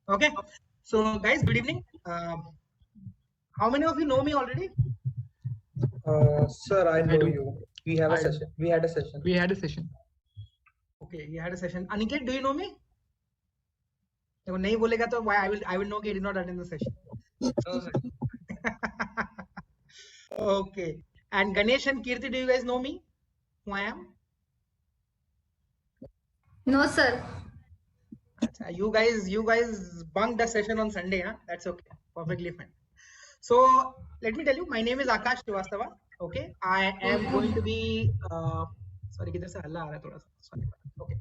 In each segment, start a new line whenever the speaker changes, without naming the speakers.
Okay. So, guys, good evening. How many of you know me already?
Sir, I know
do.
you. We have a
I-
session. We had a session.
We had a session.
Okay, you had a session. Aniket, do you know me? देखो नहीं बोलेगा तो why I will know कि he did not attend the session.
No, sir.
Okay. And Ganesh and Kirti, do you guys know me? Who I am?
No, sir.
Achha, you guys bunked the session on Sunday, huh? That's okay. Perfectly fine. So let me tell you, my name is Akash Srivastava. Okay, I am going to be sorry, किधर से हल्ला आ रहा है थोड़ा सा. Sorry. Okay.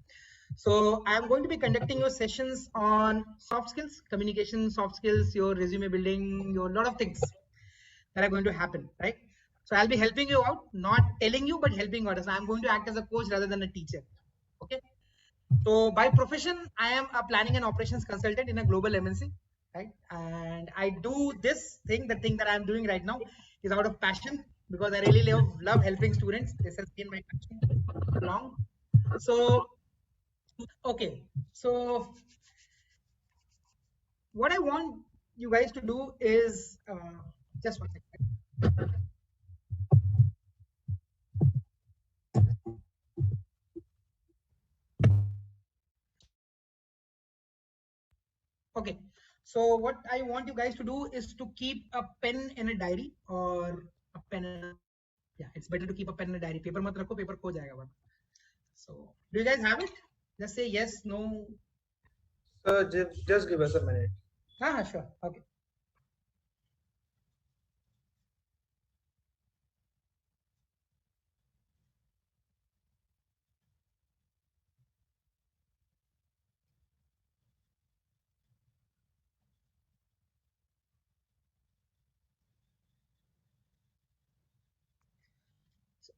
So I am going to be conducting your sessions on soft skills, communication, soft skills, your resume building, your lot of things that are going to happen, right? So I'll be helping you out, not telling you, but helping you out. So I'm going to act as a coach rather than a teacher. Okay. So by profession, I am a planning and operations consultant in a global MNC, right? And I do this thing, the thing that I'm doing right now is out of passion because I really love helping students. This has been my passion long. So, okay. So what I want you guys to do is, just one second. Okay, so what I want you guys to do is to keep a pen in a diary or a pen in a, yeah, it's better to keep a pen in a diary. Paper mat rakho, paper kho jayega वरना. So do you guys have it? Just say yes, no.
Sir, just give us a minute.
Sure. Okay.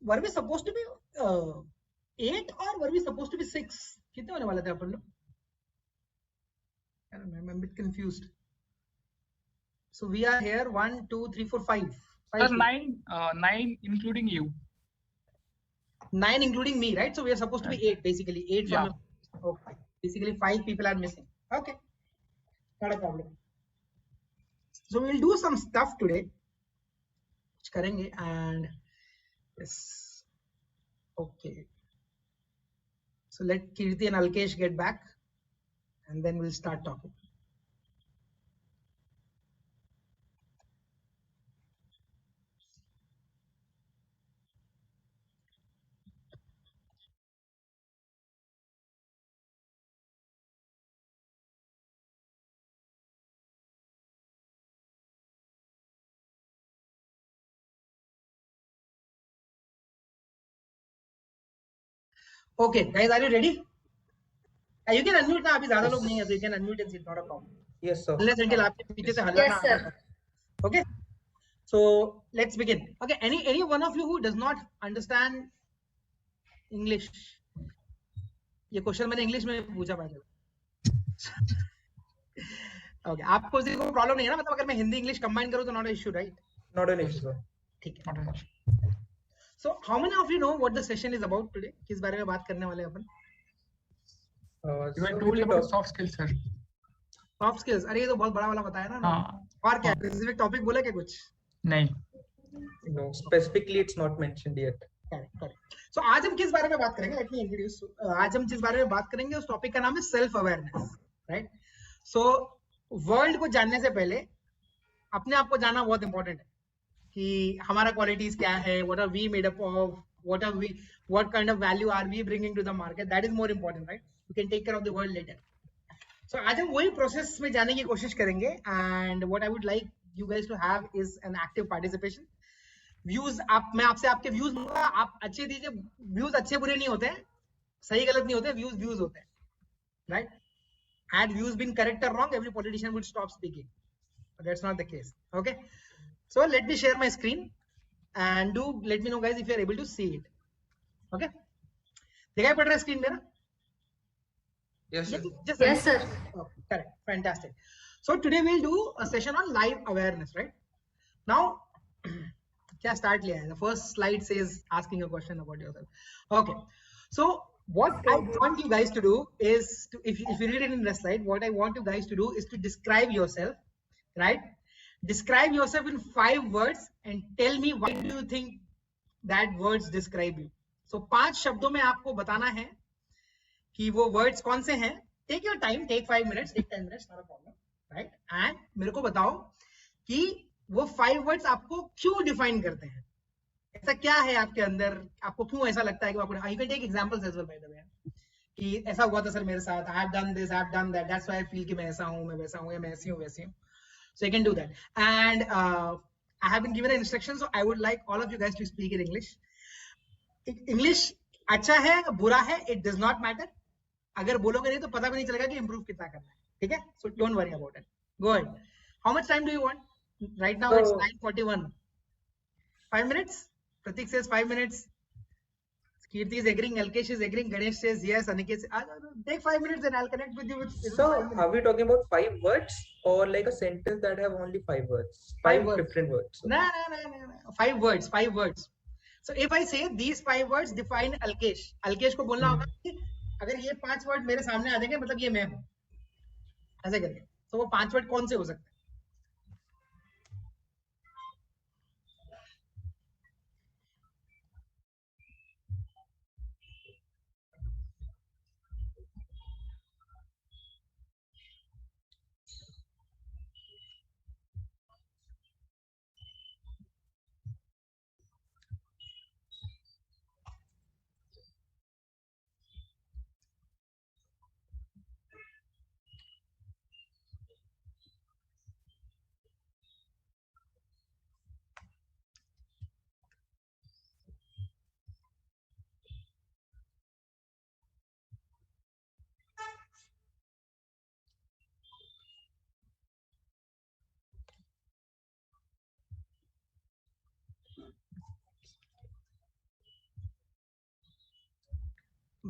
Were we supposed to be 8 or were we supposed to be 6? कितने होने वाले थे अपन लोग? I'm a bit confused. So we are here 1, 2, 3, 4, 5.
Sir, nine including you.
9 including me, right? So we are supposed to be 8 basically. 8 from
Yeah.
okay. Basically 5 people are missing. Okay. Not a problem. So we'll do some stuff today. Which करेंगे and yes. Okay. So let Kirti and Alkesh get back and then we'll start talking. Okay, guys, are you ready? You can unmute now. अभी ज़्यादा लोग नहीं हैं, so you can unmute and it's not a problem.
Yes, sir.
Unless until आपके पीछे से हल्ला ना
Yes, sir.
आना. Okay. So let's begin. Okay, any one of you who does not understand English, ये क्वेश्चन मैंने इंग्लिश में पूछा पाया. Okay, आपको किसी को प्रॉब्लम नहीं है ना? मतलब अगर मैं हिंदी इंग्लिश कंबाइन करूं तो not issue, right?
Not an issue, sir.
ठीक है.
Not an issue.
So how many of you know what the session is about today? किस बारे में बात करने वाले हैं अपन?
You were
So
told
we
about
talk-
soft skills, sir.
Soft skills. अरे ये तो बहुत बड़ा वाला बताया ना.
हाँ.
और क्या स्पेसिफिक टॉपिक बोला क्या कुछ?
नहीं.
No, specifically it's not mentioned yet.
Correct. So आज हम किस बारे में बात करेंगे? Let me introduce. आज हम जिस बारे में बात करेंगे उस टॉपिक का नाम है self awareness, right? So world को जानने से पहले अपने आप को जानना बहुत इंपॉर्टेंट है कि हमारा क्वालिटीज क्या है, what are we made up of, what kind of value are we bringing to the market. That is more important, right? You can take care of the world later. So आज हम वही process में जाने की कोशिश करेंगे and what I would like you guys to have is an active participation. Views मैं आपसे आपके व्यूज लूंगा, आप अच्छे दीजिए. व्यूज अच्छे बुरे नहीं होते हैं, सही गलत नहीं होते, व्यूज होते हैं, right? Had views been correct or wrong, every politician would stop speaking, but that's not the case. Okay, so let me share my screen and do let me know guys if you are able to see it. Okay, दिखाई पड़ रहा है screen मेरा?
Yes, sir.
Yes, sir.
Oh, correct, fantastic. So today we'll do a session on live awareness, right? Now क्या start लिया है? The first slide says asking a question about yourself. Okay, so What I want you guys to do is to, if you read it in the slide, what I want you guys to do is to describe yourself, right? Describe yourself in 5 words and tell me why do you think that words describe you. So 5 शब्दों में आपको बताना है कि वो words कौन से हैं. Take your time, take 5 minutes, take 10 minutes, not a problem, right? And मेरे को बताओ कि वो 5 words आपको क्यों define करते हैं. ऐसा क्या है आपके अंदर, आपको क्यों ऐसा लगता है कि आपको, you can take examples as well by the way, कि ऐसा हुआ था सर मेरे साथ, I have done this, I have done that, that's why I feel कि मैं ऐसा हूँ, मैं वैसा हूँ, या मैं ऐसी हूँ वैसी हूँ. So you can do that. And I have been given an instruction, so I would like all of you guys to speak in English. English अच्छा है बुरा है, it does not matter. अगर बोलोगे नहीं तो पता भी नहीं चलेगा कि improve कितना करना है. ठीक है? So don't worry about it. Go ahead. How much time do you want? Right now it's 9:41. 5 minutes? Pratik says 5 minutes. Kirti is agreeing, Alkesh is agreeing, Ganesh says yes, Aniket take 5 minutes and I'll connect with you with.
So are we talking about 5 words or like a sentence that have only 5 words? 5
words.
different words.
No. 5 words, 5 words. So if I say these 5 words define Alkesh, Alkesh को बोलना होगा कि अगर ये 5 word मेरे सामने आ जाएंगे मतलब ये मैं हूँ, ऐसे करके. तो वो 5 वर्ड कौन से हो सकते हैं?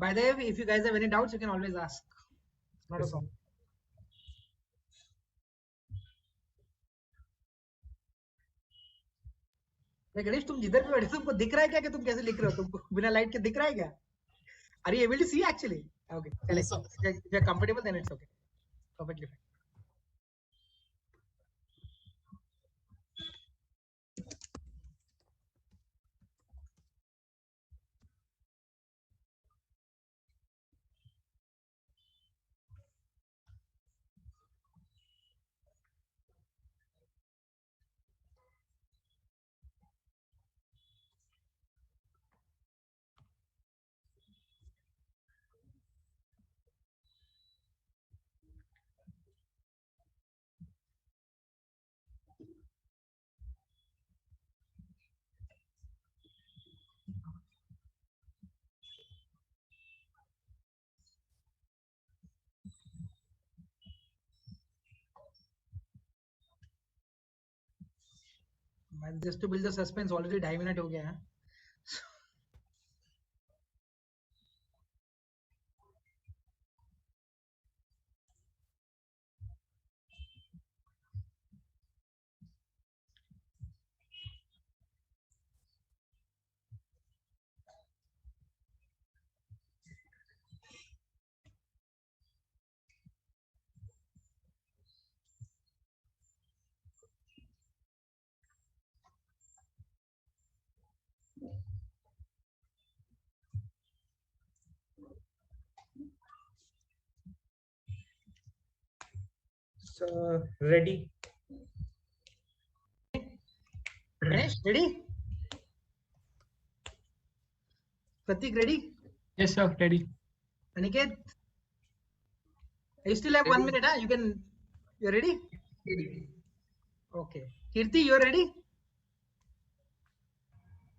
By the way, if you guys have any doubts, you can always ask. Not a problem. Ganesh तुम जिधर भी बैठे तुमको दिख रहा है क्या कि तुम कैसे लिख रहे हो? तुमको बिना लाइट के दिख रहा है क्या? Are you able to see actually? Okay. Yes, if you're comfortable, then it's okay. Perfectly fine. Just to build the suspense, already 2.5 minutes हो गया है.
So ready?
Ganesh, ready? Pratik, ready?
Yes, sir. Ready.
Aniket, you still have 1 minute, huh? You're ready? Okay. Kirti, you're ready?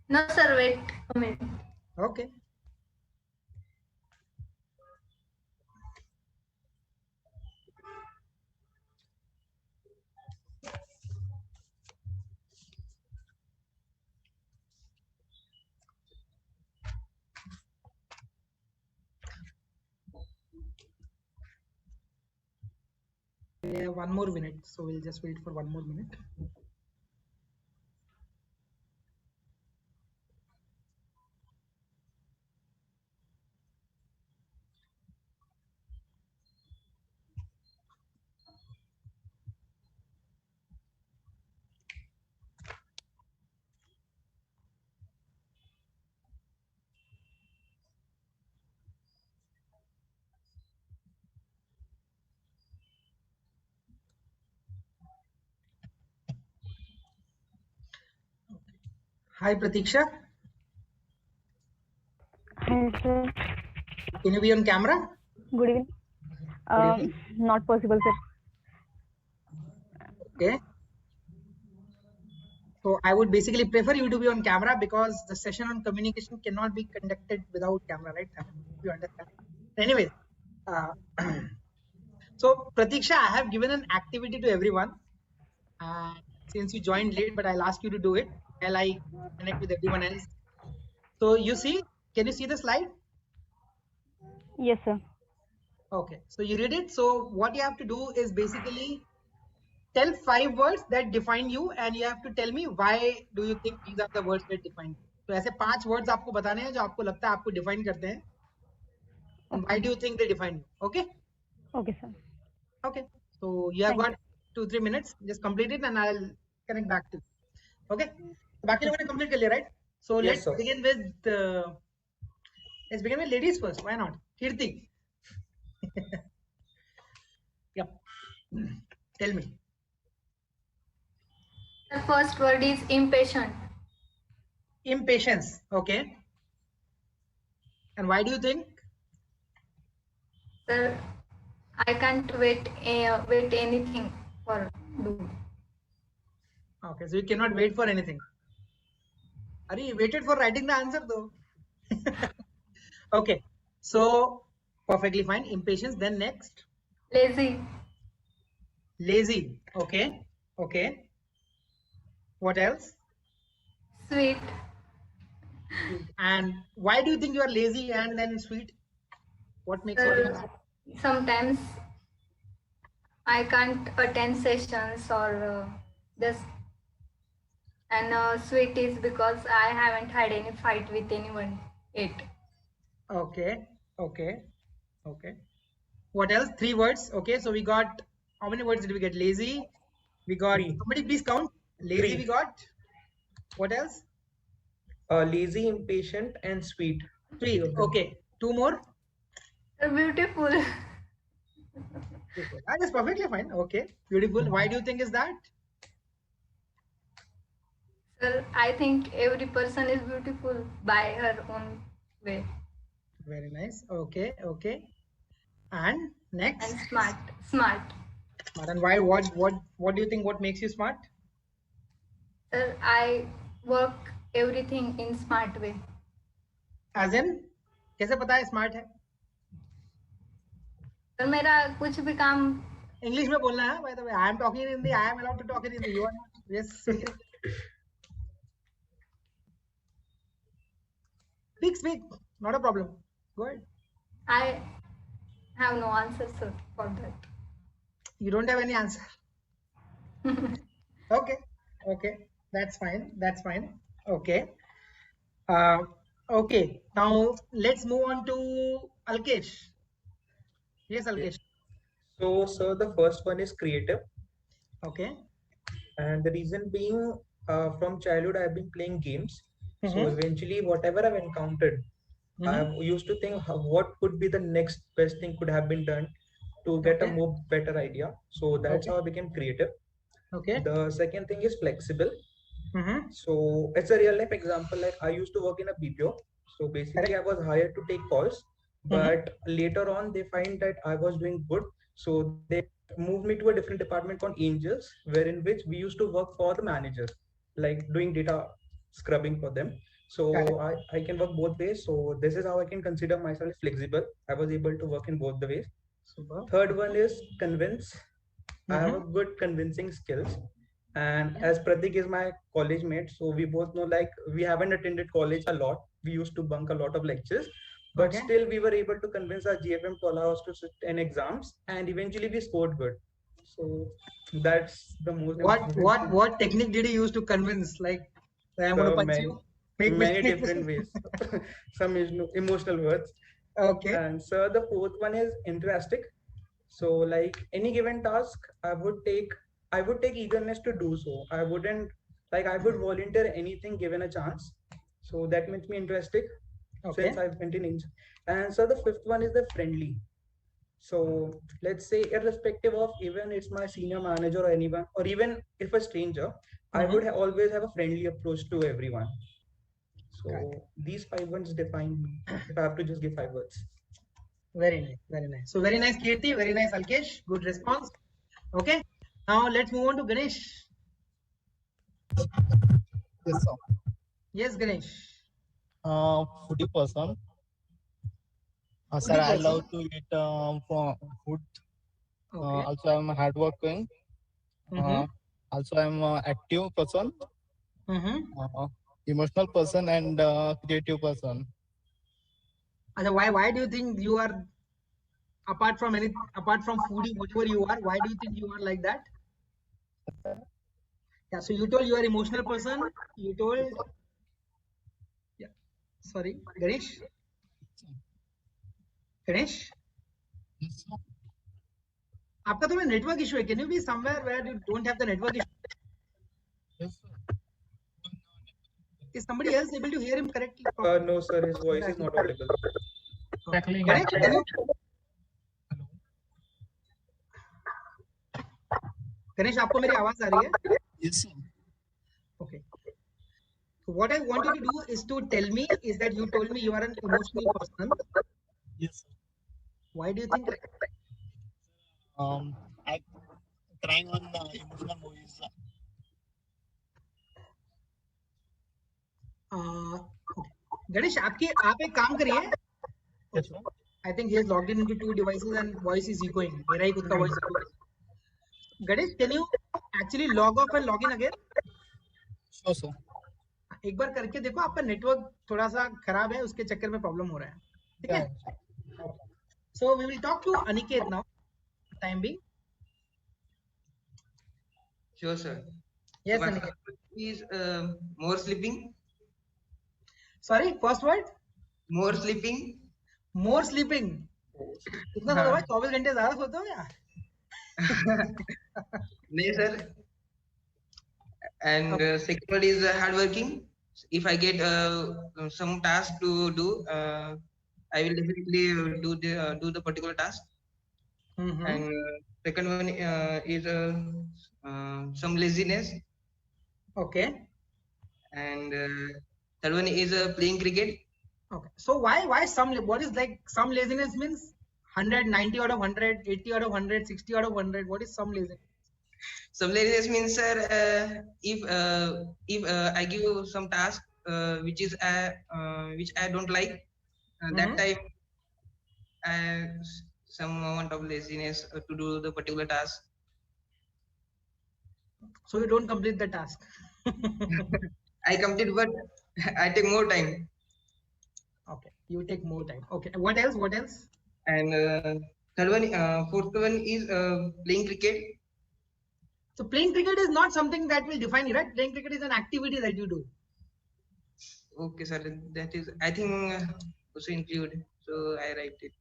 No, sir, wait a minute.
Okay. We have 1 more minute, so we'll just wait for 1 more minute. Hi, Pratiksha.
Hi, sir.
Can you be on camera?
Good evening.
Good evening.
Not possible, sir.
Okay. So I would basically prefer you to be on camera because the session on communication cannot be conducted without camera, right? I mean, you understand. Anyway, uh, so Pratiksha, I have given an activity to everyone. Since you joined late, but I'll ask you to do it while I connect with everyone else. So you see, can you see the slide?
Yes, sir.
Okay, so you read it. So what you have to do is basically tell 5 words that define you, and you have to tell me why do you think these are the words that define you. तो ऐसे 5 words आपको बताने हैं जो आपको लगता है आपको define करते हैं. And why do you think they define you? Okay?
Okay, sir.
Okay. So you have
Thank
got 2-3 minutes. Just complete it and I'll connect back to you. Okay? तो बाकी लोगों ने complete कर लिया, right? So
Yes,
let's
sir.
begin with ladies first. Why not? Kirti. Yep. Tell me.
The first word is impatient.
Impatience. Okay. And why do you think?
Sir, I can't wait anything for do.
Okay, so you cannot wait for anything. Are you waited for writing the answer though? Okay, so perfectly fine. Impatience. Then next,
Lazy.
lazy. Okay, okay. What else?
Sweet.
And why do you think you are lazy and then sweet? What makes you think?
Sometimes I can't attend sessions or this. And sweet is because I haven't had any fight with anyone yet.
Okay, okay, okay. What else? 3 words. Okay, so we got, how many words did we get? Lazy. We got,
3.
somebody please count. Lazy
3.
we got. What else?
Lazy, impatient, and sweet.
Sweet. Okay. 2 more.
Beautiful.
That is perfectly fine. Okay. Beautiful. Why do you think is that?
Sir, I think every person is beautiful by her own way.
Very nice. Okay. Okay. And next.
And smart. Smart.
Smart. And why? What do you think? What makes you smart?
Sir, I work everything in smart way.
As in, कैसे पता है smart है?
Sir मेरा कुछ भी काम
English में बोलना है. By the way, I am talking in Hindi. I am allowed to talk in Hindi. You are not. Yes. Speak. Not a problem. Go ahead.
I have no answer, sir, for that.
You don't have any answer. Okay. Okay. That's fine. That's fine. Okay. Okay. Now let's move on to Alkesh. Yes, Alkesh.
So, sir, the first one is creative.
Okay.
And the reason being, from childhood, I've been playing games. So
Mhm.
eventually, whatever I've encountered, I used to think what could be the next best thing could have been done to get a
Okay.
more better idea. So that's
Okay.
how I became creative.
Okay.
The second thing is flexible.
Mm-hmm.
So it's a real life example. Like I used to work in a BPO. So basically, I was hired to take calls, but later on, they find that I was doing good. So they moved me to a different department called Angels, wherein which we used to work for the managers, like doing data scrubbing for them. So I can work both ways. So this is how I can consider myself flexible. I was able to work in both the ways.
Super.
Third one is convince. I have a good convincing skills. And as Pratik is my college mate, so we both know like we haven't attended college a lot. We used to bunk a lot of lectures, but still we were able to convince our GFM to allow us to sit in exams, and eventually we scored good. So that's the most important.
What technique did you use to convince? Like, I'm
So
going to punch you. Make
many
mistakes.
different ways. Some emotional words.
Okay.
And so the fourth one is enthusiastic. So like any given task, I would take eagerness to do so. I would volunteer anything given a chance. So that makes me enthusiastic since I've been in. And so the fifth one is the friendly. So let's say, irrespective of even it's my senior manager or anyone, or even if a stranger, I would always have a friendly approach to everyone. So these 5 words define me, if I have to just give 5 words.
Very nice, very nice. So very nice, Kirti. Very nice, Alkesh. Good response. Okay. Now let's move on to Ganesh.
Yes, sir.
Yes, Ganesh.
Foodie person. Sir,
Foodie
I
person.
love to eat for food.
Okay.
Also, I'm hardworking. Also, I'm active person, emotional person, and creative person.
Why do you think you are, apart from foodie, whatever you are, why do you think you are like that? Yeah. So you told you are emotional person. You told. Yeah. Sorry, Ganesh. Ganesh.
Yes, sir.
आपका तो network issue है. Can you be somewhere where you don't have the network issue?
Yes, sir.
Is somebody else able to hear him correctly?
No, sir, his voice is not audible.
Tackling
Ganesh, can you? Ganesh, आपको मेरी आवाज आ रही है?
Yes, sir.
Okay. So what I want you to do is to tell me is that you told me you are an emotional person.
Yes, sir.
Why do you think?
I'm trying on emotional movies.
Okay. Ganesh, आप एक काम करिए.
Yes, sir.
I think he has logged in into 2 devices and voice is echoing. मेरा ही खुद का voice echoing. Ganesh, can you actually log off and log in again?
Sure, sir.
एक बार करके देखो, आपका नेटवर्क थोड़ा सा खराब है, उसके चक्कर में प्रॉब्लम हो रहा है. ठीक है? So we will talk to Aniket now. Time being.
Sure, sir.
Yes,
So my
Aniket.
first word is more sleeping.
Sorry, first word?
More sleeping.
More sleeping. कितना सोते हो भाई? 24 घंटे ज्यादा सोते हो क्या?
No, sir. And second word is hardworking. If I get some task to do, I will definitely do the particular task. And second one is some laziness.
Okay.
And third one is playing cricket.
Okay. So why some, what is like some laziness means? 190 out of 100, 80 out of 100, 60 out of 100. What is some laziness?
Some laziness means, sir, if I give some task which I don't like, that time I some amount of laziness to do the particular task.
So you don't complete the task.
I complete, but I take more time.
Okay, you take more time. Okay, what else? What else?
And fourth one is playing cricket.
So playing cricket is not something that will define you, right? Playing cricket is an activity that you do.
Okay, sir. That is, I think, also include. So I write it.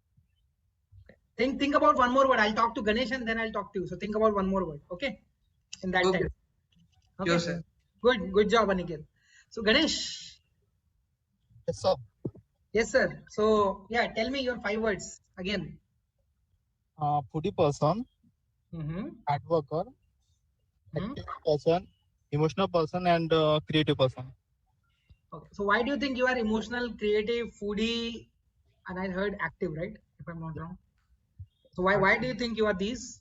Think about one more word. I'll talk to Ganesh and then I'll talk to you. So think about one more word. Okay. In that time. Okay.
Sure, sir.
Good job, Aniket. So Ganesh.
Yes, sir.
Yes, sir. So yeah, tell me your 5 words again.
Foodie person, hard worker, active person, emotional person, and creative person.
Okay. So why do you think you are emotional, creative, foodie, and I heard active, right? If I'm not wrong. So why do you think you are these?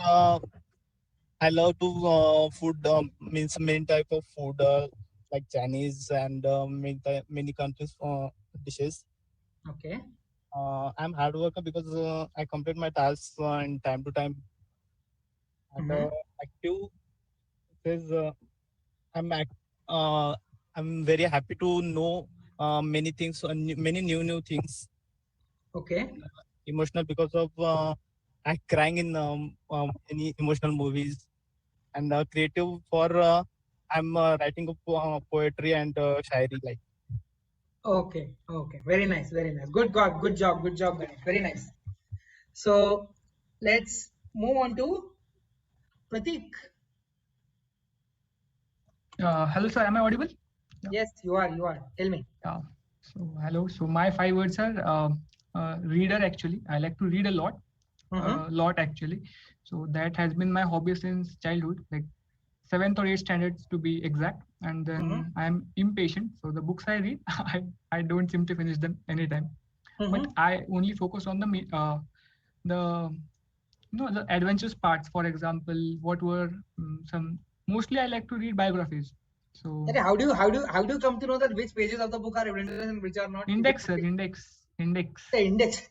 I love to food means many type of food like Chinese and many countries dishes.
Okay.
I'm hard worker because I complete my tasks in time to time. And active is I'm very happy to know many things, many new things.
Okay.
Emotional because of I'm crying in any emotional movies, and creative for I'm writing poetry and shairi like.
Okay. Very nice. Good job, Ganesh. Very nice. So let's move on to Pratik.
Hello, sir. Am I audible?
Yes, you are. Tell me.
Yeah. So hello. So my 5 words are reader actually. I like to read a lot, actually. So that has been my hobby since childhood, like 7th or 8th standards to be exact. And then I am impatient. So the books I read, I don't seem to finish them anytime. But I only focus on the adventures parts. For example, what were mostly I like to read biographies. So
okay, how do you come to know that which pages of the book are interesting and which are not?
Index.
The index.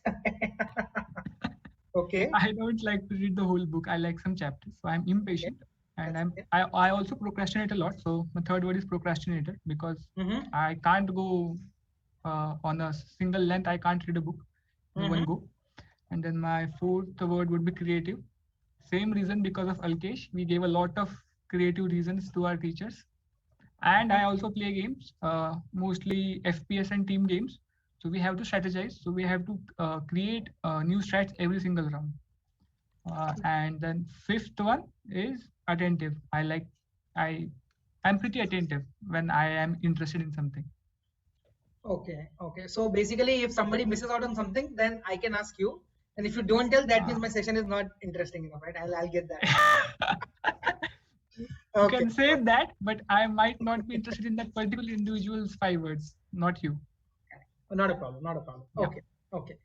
Okay.
I don't like to read the whole book. I like some chapters. So I'm impatient. And I also procrastinate a lot. So my third word is procrastinator, because I can't go on a single length. I can't read a book in one go. And then my fourth word would be creative. Same reason, because of Alkesh, we gave a lot of creative reasons to our teachers. And I also play games, mostly FPS and team games. So we have to strategize. So we have to create new strats every single round. And then fifth one is attentive. I'm pretty attentive when I am interested in something.
Okay. So basically, if somebody misses out on something, then I can ask you. And if you don't tell, that means my session is not interesting enough, right? I'll get that.
You can say that, but I might not be interested in that particular individual's 5 words, not you.
Not a problem.
Yeah.
Okay.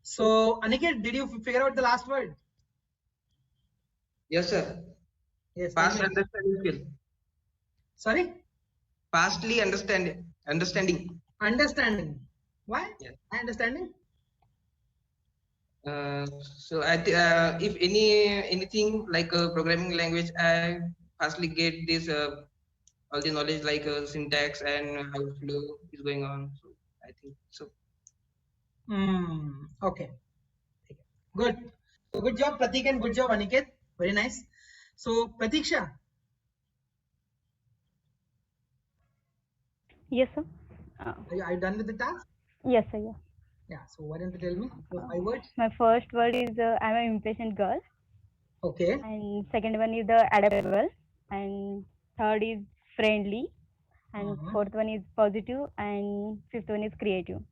So Aniket, did you figure out the last word?
Yes, sir.
Yes.
Past understanding skill.
Sorry?
Pastly understanding.
Understanding. Why?
Yeah.
Understanding?
So if anything like a programming language, I firstly get this all the knowledge like syntax and how flow is going on. So I think so.
Okay. Good. So good job, Pratik, and good job, Aniket. Very nice. So Pratiksha.
Yes, sir.
Are you done with the task?
Yes, sir. Yeah.
Yeah. So why don't you tell me your 5 words?
My first word is I'm an impatient girl.
Okay.
And second one is the adaptable. And third is friendly. And fourth one is positive. And fifth one is creative.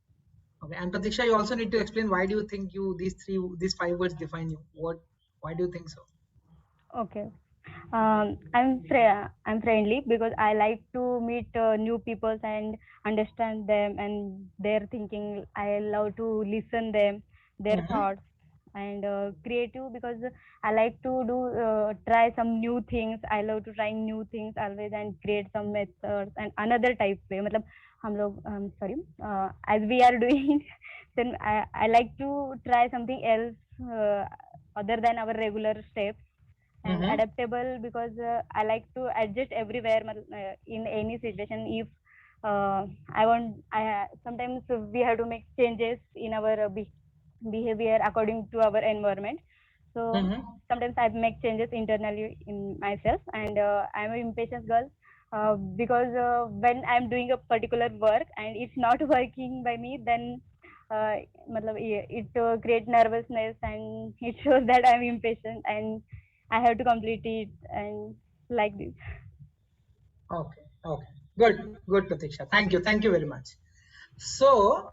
Okay. And Pratiksha, you also need to explain why do you think these 5 words define you? Why do you think so?
Okay. I'm friendly because I like to meet new people and understand them and their thinking. I love to listen them, their thoughts. And creative because I like to try some new things. I love to try new things always and create some methods and another type way. मतलब हम लोग as we are doing, then I like to try something else other than our regular steps. And adaptable because I like to adjust everywhere in any situation. If sometimes we have to make changes in our behavior according to our environment. So sometimes I make changes internally in myself. And I'm an impatient girl because when I'm doing a particular work and it's not working by me, then it creates nervousness and it shows that I'm impatient and I have to complete it and like this.
Okay. Good, Pratiksha. Thank you very much. So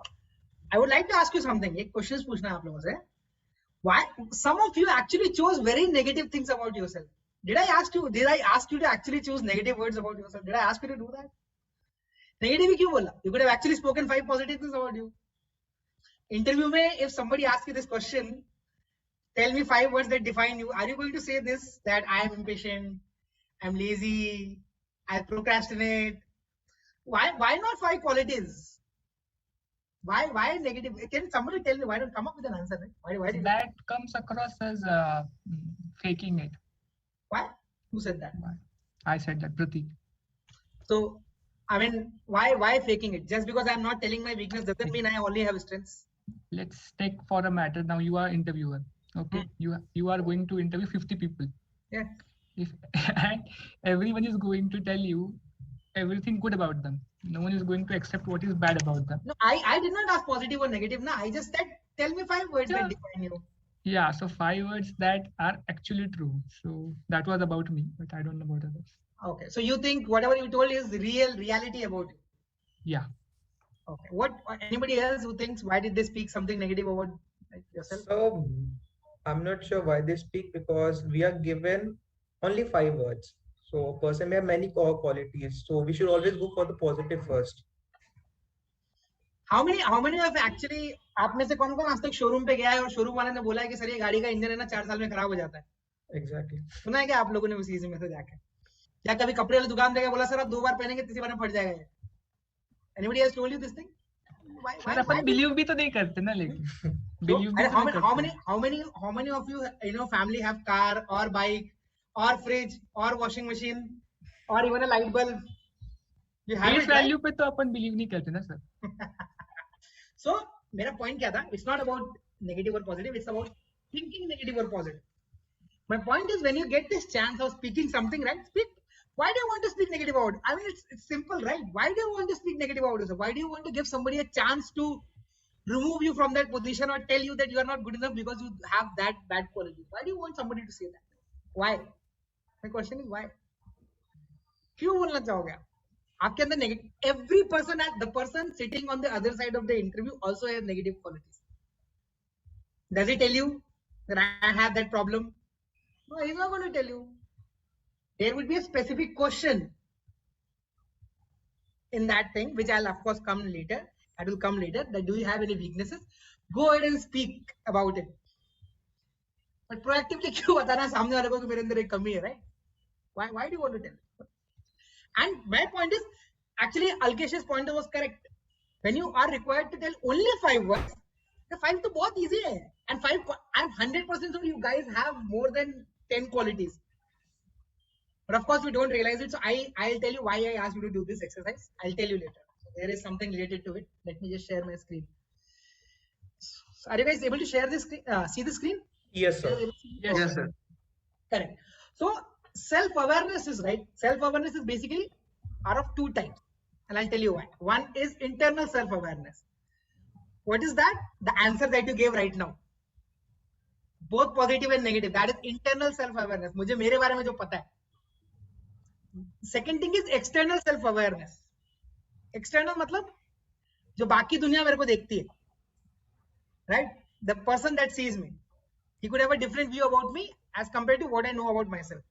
I would like to ask you something. एक questions पूछना है आप लोगों से. Why some of you actually chose very negative things about yourself? Did I ask you to actually choose negative words about yourself? Did I ask you to do that? Negative ही क्यों बोला? You could have actually spoken 5 positive things about you. Interview में, if somebody asks you this question, tell me 5 words that define you. Are you going to say this, that I am impatient, I'm lazy, I procrastinate? Why not 5 qualities? Why negative? Can somebody tell me? Why don't come up with an answer? Right? Why
that comes across as faking it.
Why? Who said that?
I said that, Pratik.
So, I mean, why faking it? Just because I'm not telling my weakness doesn't mean I only have strengths.
Let's take for a matter. Now you are interviewer. Okay, you are going to interview 50 people.
Yeah.
And everyone is going to tell you everything good about them. No one is going to accept what is bad about them.
No, I did not ask positive or negative. No, I just said tell me 5 words that define you.
Yeah, so 5 words that are actually true. So that was about me, but I don't know about others.
Okay, so you think whatever you told is reality about you?
Yeah.
Okay. What anybody else who thinks why did they speak something negative about yourself?
So I'm not sure why they speak, because we are given only 5 words. So a person may have many core qualities. So we should always go for the positive first.
How many of actually आप में से कौन आज तक showroom पे गया है और शोरूम वाले ने बोला है कि सर ये गाड़ी का इंजन है ना 4 साल में खराब हो जाता है?
Exactly.
सुना है क्या आप लोगों ने उस चीज में से जाके? या कभी कपड़े वाली दुकान पे बोला सर आप 2 बार पहनेंगे तीसरी बार में फट जाएगा ये? Anybody else told you this thing?
Sir upon believe भी तो नहीं करते ना, लेकिन बिलीव भी
how many of you family have car or bike or fridge or washing machine or even a light bulb? You have it,
value
right?
पे तो अपन believe नहीं करते ना सर.
So मेरा point क्या था? It's not about negative or positive. It's about thinking negative or positive. My point is, when you get this chance of speaking something, right? Speak. Why do you want to speak negative about it? I mean, it's simple, right? Why do you want to speak negative about it? Why do you want to give somebody a chance to remove you from that position or tell you that you are not good enough because you have that bad quality? Why do you want somebody to say that? Why? My question is why? क्यों बोलना चाहोगे आप? आपके अंदर negative. Every person, the person sitting on the other side of the interview also has negative qualities. Does he tell you that I have that problem? No, he's not going to tell you. There would be a specific question in that thing, which I'll of course come later. That will come later. That do you have any weaknesses? Go ahead and speak about it. But proactively, क्यों बताना सामने वाले को कि मेरे अंदर एक कमी है, right? Why do you want to tell? And my point is, actually, Alkesh's point was correct. When you are required to tell only 5 words, the 5 तो बहुत easy है. And 100% of you guys have more than 10 qualities. But of course, we don't realize it. So I'll tell you why I asked you to do this exercise. I'll tell you later. So there is something related to it. Let me just share my screen. So are you guys able to share this screen? See the screen?
Yes, sir.
Yes, sir.
Correct. So self-awareness is right. Self-awareness is basically are of 2 types. And I'll tell you why. One is internal self-awareness. What is that? The answer that you gave right now. Both positive and negative. That is internal self-awareness. मुझे मेरे बारे में जो पता है. Second thing is external self-awareness. External मतलब जो बाकी दुनिया मेरे को देखती है, right? The person that sees me, he could have a different view about me as compared to what I know about myself.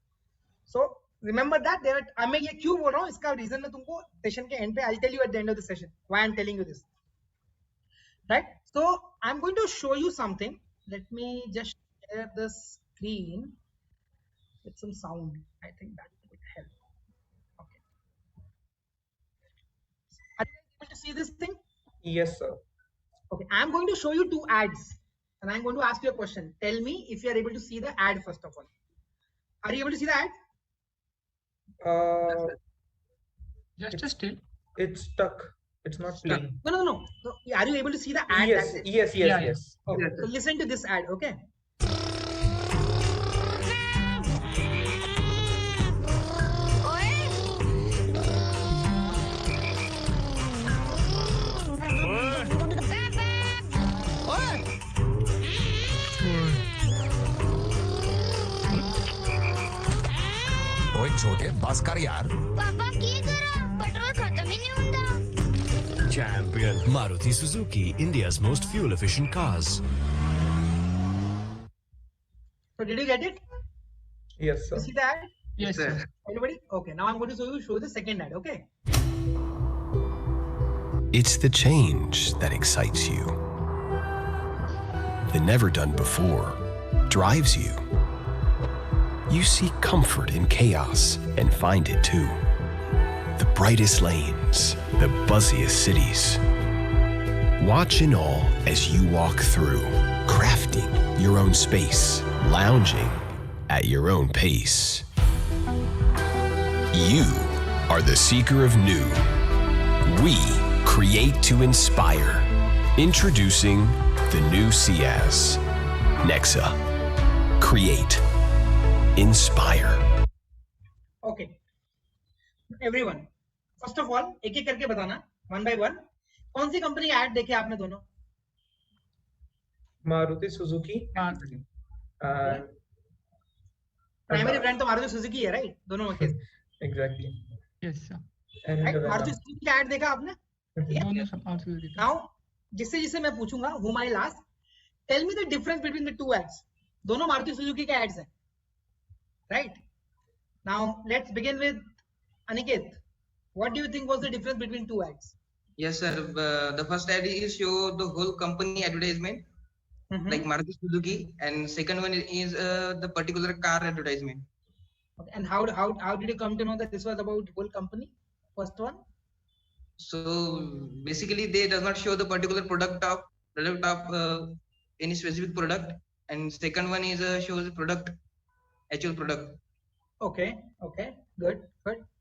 So remember that. मैं ये क्यों बोल रहा हूँ, इसका reason मैं तुमको session के end पे I'll tell you at the end of the session why I'm telling you this, right? So I'm going to show you something. Let me just share the screen with some sound. I think that would help. Are you able to see this thing?
Yes, sir.
Okay, I'm going to show you 2 ads and I'm going to ask you a question. Tell me if you are able to see the ad first of all. Are you able to see the ad?
Just a still.
It's stuck. It's not playing.
No. So, are you able to see the ad?
Yes.
Yes.
Okay. So listen to this ad, okay?
छोटे बस कर यार
पापा की करा petrol खत्म ही नहीं होता
Champion Maruti Suzuki, India's most fuel efficient cars.
So did you get it?
Yes, sir.
You see the ad?
Yes, sir.
Everybody? Okay, now I'm going to show the second ad, okay?
It's the change that excites you. The never done before drives you. You seek comfort in chaos and find it too. The brightest lanes, the buzziest cities. Watch in awe as you walk through, crafting your own space, lounging at your own pace. You are the seeker of new. We create to inspire. Introducing the new Ciaz. Nexa. Create. Inspire.
Okay. Everyone. First of all, एक-एक करके बताना, one by one. कौन सी company add देखे आपने दोनों?
Maruti Suzuki.
Primary brand तो Maruti Suzuki है, right? दोनों में case.
Exactly.
Yes, sir.
And
right? Maruti Suzuki का ऐड देखा आपने? Now, जिससे मैं पूछूंगा, whom I'll ask, tell me the difference between the two ads. दोनों मारुति सुजुकी के ads हैं, right? Now let's begin with Aniket. What do you think was the difference between two ads?
Yes, sir. The first ad is show the whole company advertisement, like Maruti Suzuki, and second one is the particular car advertisement.
Okay. And how did you come to know that this was about whole company? First one.
So basically, they does not show the particular product of any specific product, and second one is shows product, actual product.
Okay. Good.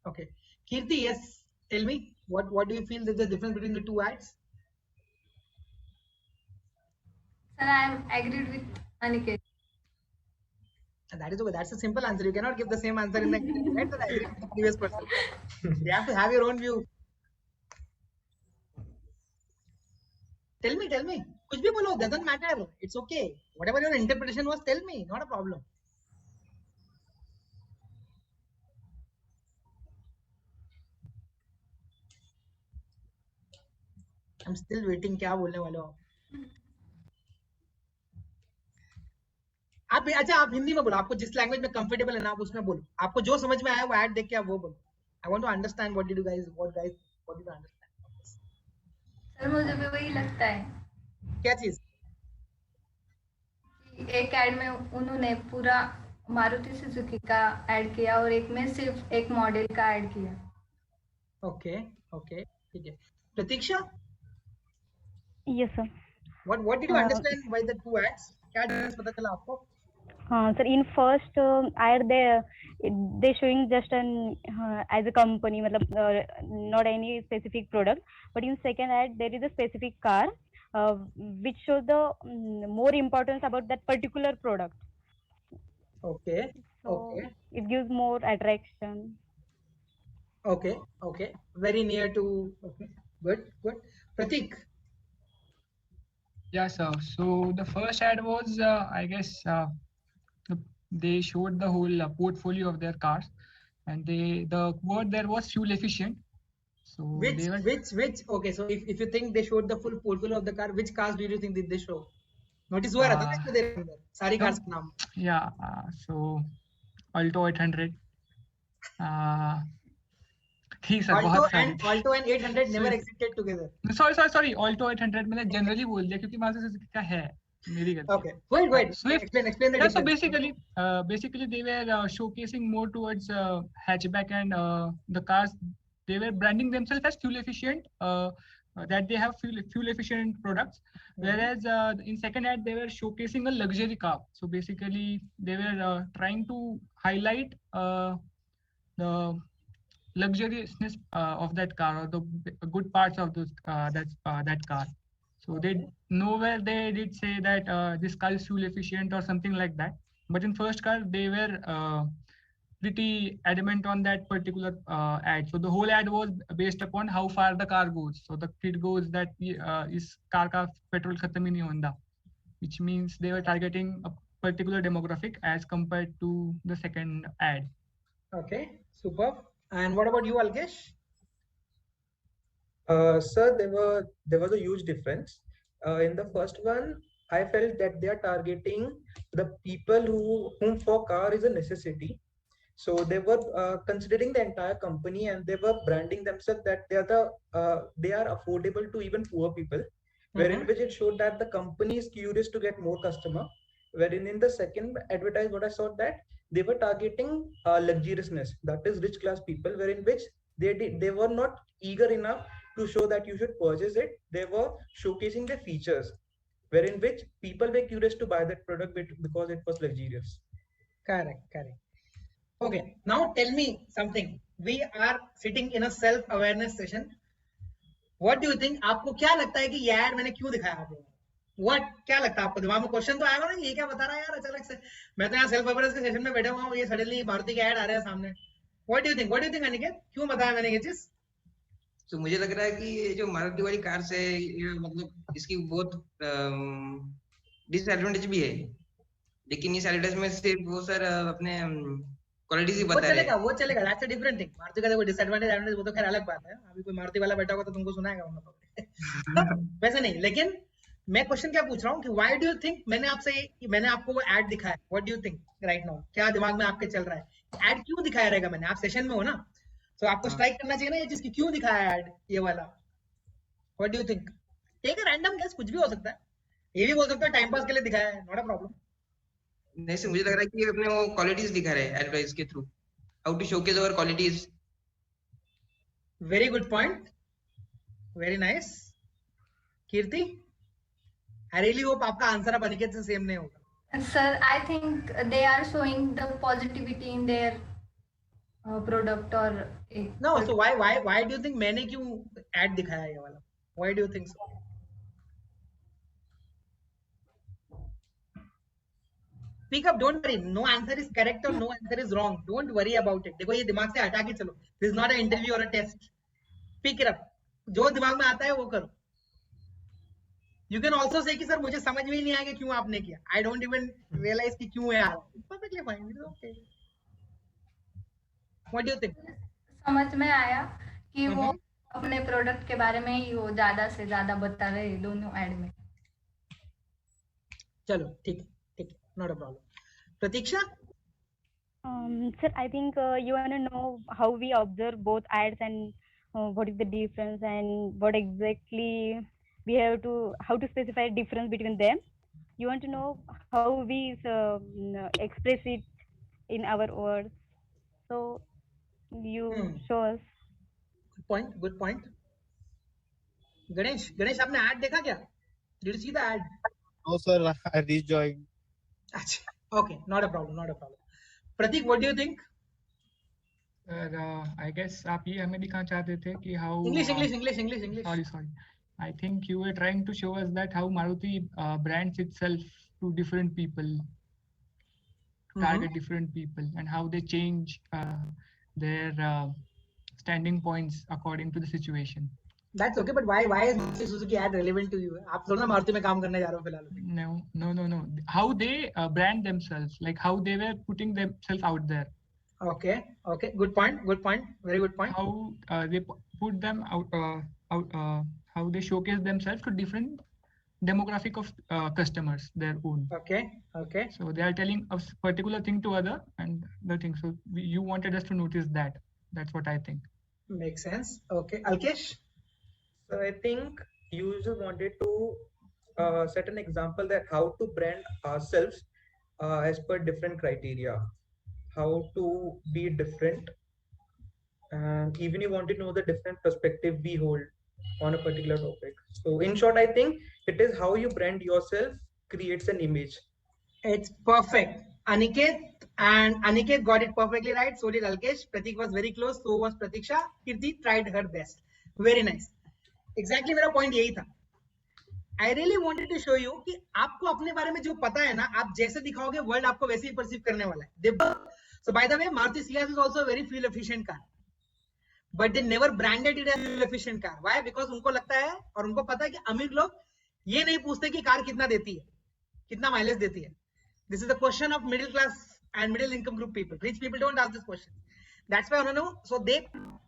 Okay. Kirti, yes. Tell me, what do you feel is the difference between the two ads?
Sir, I am agreed with Aniket.
And that is okay. That's a simple answer. You cannot give the same answer in the right? So I agree with the previous person. You have to have your own view. Tell me. कुछ भी बोलो. Doesn't matter. It's okay. Whatever your interpretation was, tell me. Not a problem. I'm still waiting. क्या बोलने वाले हो आप? अच्छा, आप हिंदी में बोलो. आपको जिस लैंग्वेज में कंफर्टेबल है ना, आप उसमें बोलो. आपको जो समझ में आया वो ऐड देख के आप वो बोलो. I want to understand what did you understand?
Sir, मुझे भी वही लगता है.
क्या चीज?
एक ऐड में उन्होंने पूरा मारुति सुजुकी का ऐड किया और एक में सिर्फ एक मॉडल का ऐड किया.
ओके, ठीक है. प्रतीक्षा?
Yes, sir.
What did you understand by the two ads? क्या डिफरेंस पता चला आपको?
Sir, in first ad they showing just an as a company, not any specific product, but in second ad there is a specific car which shows the more importance about that particular product.
Okay.
It gives more attraction.
Okay. Very near to. Okay. Good. Pratik.
Yeah, sir. So the first ad was, I guess, they showed the whole portfolio of their cars, and the word there was fuel efficient. So
which okay, so if you think they showed the full portfolio of the car, which cars do you think did they show? Notice हुआ रहता है इसके अंदर सारी cars के नाम.
Yeah. So Alto 800.
Alto and 800 never existed together.
Sorry. Alto 800 मैंने generally बोल दिया क्योंकि मारुति सुजुकी का है. मेरी गलती.
Okay. Go ahead. Explain the difference.
So basically they were showcasing more towards hatchback, and the cars, they were branding themselves as fuel efficient, that they have fuel efficient products, whereas in second ad they were showcasing a luxury car. So basically they were trying to highlight the luxuriousness of that car, or the good parts of those that car. So nowhere they did say that this car is fuel efficient or something like that. But in first car they were pretty adamant on that particular ad. So the whole ad was based upon how far the car goes. So the kid goes that is car ka petrol khatam hi nahi honda, which means they were targeting a particular demographic as compared to the second ad.
Okay, superb. And what about you, Alkesh?
Sir, there was a huge difference. In the first one, I felt that they are targeting the people whom for car is a necessity. So they were considering the entire company, and they were branding themselves that they are affordable to even poor people. Wherein which it showed that the company is curious to get more customer. Wherein in the second advertise, what I saw that they were targeting luxuriousness, that is rich class people, wherein which they were not eager enough to show that you should purchase it. They were showcasing the features, wherein which people were curious to buy that product because it was luxurious.
Correct. Okay, now tell me something. We are sitting in a self-awareness session. What do you think? आपको क्या लगता है कि ये ad मैंने क्यों दिखाया आप लोगों को? What क्या लगता है आपको? दिमाग में क्वेश्चन तो आएगा ना कि ये क्या बता रहा है यार अचानक से. मैं तो यहाँ सेल्फ अवेयरनेस के सेशन में बैठा हुआ हूँ, ये सडनली मारुति का ऐड आ रहा है सामने. What do you think Aniket? क्यों बताया मैंने ये चीज?
तो मुझे लग रहा है कि ये जो मारुति वाली कार से मतलब इसकी बहुत डिसएडवांटेज भी है, लेकिन इस एडवर्टाइजमेंट से वो सर अपने क्वालिटीज ही
वो
बता रहे
चलेगा that's a different thing. Maruti का देखो डिसएडवांटेज एडवांटेज वो तो खैर अलग बात है, अभी कोई मारुति वाला बैठा होगा तो तुमको सुनाएगा तो वैसे नहीं। लेकिन मैं क्वेश्चन क्या पूछ रहा हूँ कि व्हाई डू यू थिंक मैंने आपको वो ऐड दिखाया, what do you think right now, क्या दिमाग में आपके चल रहा है, ऐड क्यों दिखाया रहेगा मैंने, आप सेशन में हो ना, तो आपको स्ट्राइक करना चाहिए ना ये चीज की क्यों दिखाया ऐड ये वाला, what do you think, take a random guess, कुछ भी हो सकता है, ये भी बोल सकते हो टाइम पास के लिए दिखाया है, नॉट अ प्रॉब्लम।
नहीं सर, मुझे लग रहा है कि अपने वो क्वालिटीज दिखा रहे हैं एडवर्टाइज के through, how to showcase our qualities.
Very good point, very nice. Kirti, I really hope आपका आंसर अब अनिकेत से सेम नहीं होगा।
Sir I think they are showing the positivity in their product और
no, so why do you think मैंने क्यों ad दिखाया ये वाला, why do you think so? Speak up, don't worry, no answer is correct or no answer is wrong, don't worry about it। देखो ये दिमाग से हटा के चलो, this is not an interview or a test, pick it up, जो दिमाग में आता है वो करो। You can also say कि सर मुझे समझ में ही नहीं आया कि क्यों आपने किया, I don't even realize कि क्यों है आ रहा, it's perfectly fine, it's okay। What do you think?
समझ में आया कि वो अपने प्रोडक्ट के बारे में ही वो ज्यादा से ज्यादा बता रहे हैं दोनों ऐड में।
चलो ठीक है, not a problem। Pratiksha?
Sir, I think you want to know how we observe both ads and what is the difference and what exactly we have to, how to specify difference between them. You want to know how we express it in our words. So you show us.
Good point। Ganesh, आपने ad देखा क्या? Did you see the ad?
No sir, I rejoined।
Okay, not a problem। Pratik, what do you think?
I guess आप ये हमें दिखाना चाहते थे कि how
English।
Sorry। I think you were trying to show us that how Maruti brands itself to different people, target different people, and how they change their standing points according to the situation।
That's okay, but why is Maruti Suzuki ad relevant to you? आप थोड़ा ना मारुति में काम करने जा रहे हो फिलहाल।
No। How they brand themselves, like how they were putting themselves out there।
Okay, good point, very good point।
How they put them out, how they showcase themselves to different demographic of customers, their own।
Okay।
So they are telling a particular thing to other and the thing. So you wanted us to notice that. That's what I think।
Makes sense। Okay, Alkesh?
So I think you just wanted to set an example that how to brand ourselves as per different criteria, how to be different, and even you want to know the different perspective we hold on a particular topic. So in short, I think it is how you brand yourself creates an image।
It's perfect, Aniket got it perfectly right, so did Alkesh। Pratik was very close, so was Pratiksha। Kirti tried her best, very nice। Exactly मेरा point यही था। I really wanted to show you कि आपको अपने बारे में जो पता है ना, आप जैसे दिखाओगे वर्ल्ड आपको वैसे ही परसीव करने वाला है। So by the way, Maruti Ciaz is also a very fuel efficient car, but they never branded it as fuel efficient car। Why? Because उनको लगता है और उनको पता है कि अमीर लोग ये नहीं पूछते कि कार कितना देती है, कितना माइलेज देती है। This is the question of middle class and middle income group people। Rich people don't ask this question। That's why उन्होंने so they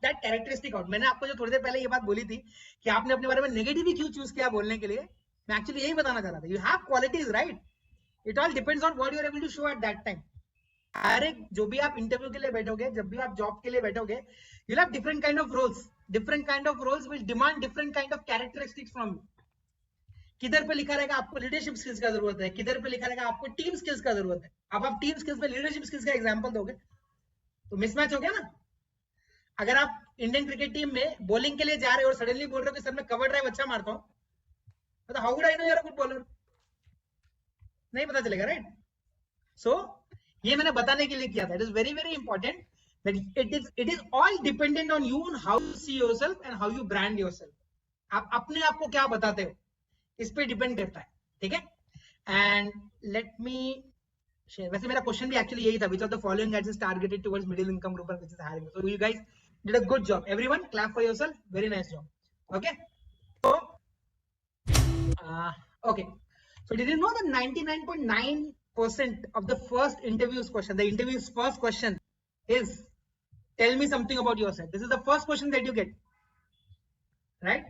that characteristic out। मैंने आपको जो थोड़ी देर पहले ये बात बोली थी कि आपने अपने बारे में नेगेटिव ही क्यों चूज किया बोलने के लिए, मैं एक्चुअली यही बताना चाह रहा था। You have qualities, right? It all depends on what you are able to show at that time। अरे जो भी आप इंटरव्यू के लिए बैठोगे, जब भी आप जॉब के लिए बैठोगे, you'll have different kind of roles will demand different kind of characteristics from you। किधर पे लिखा रहेगा आपको लीडरशिप स्किल्स का जरूरत है, किधर पे लिखा रहेगा आपको टीम स्किल्स का जरूरत है। अब आप टीम स्किल्स पे लीडरशिप स्किल्स का एग्जांपल दोगे तो मिसमैच हो गया ना। अगर आप इंडियन क्रिकेट टीम में बॉलिंग के लिए जा रहे हो और सडनली बोल रहे हो कि सर मैं कवर ड्राइव अच्छा मारता हूं, तो how would I know you are a good bowler? नहीं पता चलेगा, राइट? सो ये मैंने बताने के लिए किया था। It is very very important that it is all dependent on you, on how you see yourself and how you brand yourself. आप अपने आप को क्या बताते हो इस पे डिपेंड करता है, ठीक है? And let me share. वैसे मेरा क्वेश्चन भी एक्चुअली यही था, which of the following ads is targeted towards middle income group and which is hiring. So you guys did a good job, everyone clap for yourself, very nice job. Okay, so okay, so did you know that 99.9% of the first interview's question, the interview's first question is tell me something about yourself. This is the first question that you get, right?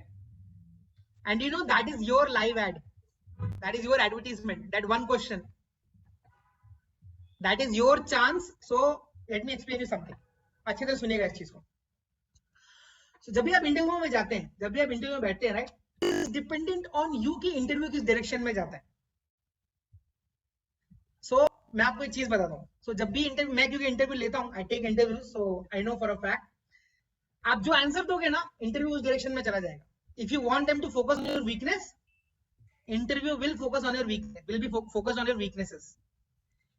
And you know that is your live ad, that is your advertisement, that one question, that is your chance. So let me explain you something. अच्छे से सुनिएगा इस चीज को. So जब भी आप interview में जाते हैं, जब भी आप इंटरव्यू में बैठते हैं, right, is dependent on you कि इंटरव्यू किस डायरेक्शन में जाता है. सो मैं आपको एक चीज बताता हूँ. सो जब भी इंटरव्यू, मैं क्योंकि इंटरव्यू लेता हूँ, I take interview, so I know for a fact, आप जो आंसर दोगे ना, इंटरव्यू उस डायरेक्शन में चला जाएगा. If you want them to focus on your weakness, interview will focus on your weakness, will be focused on your weaknesses.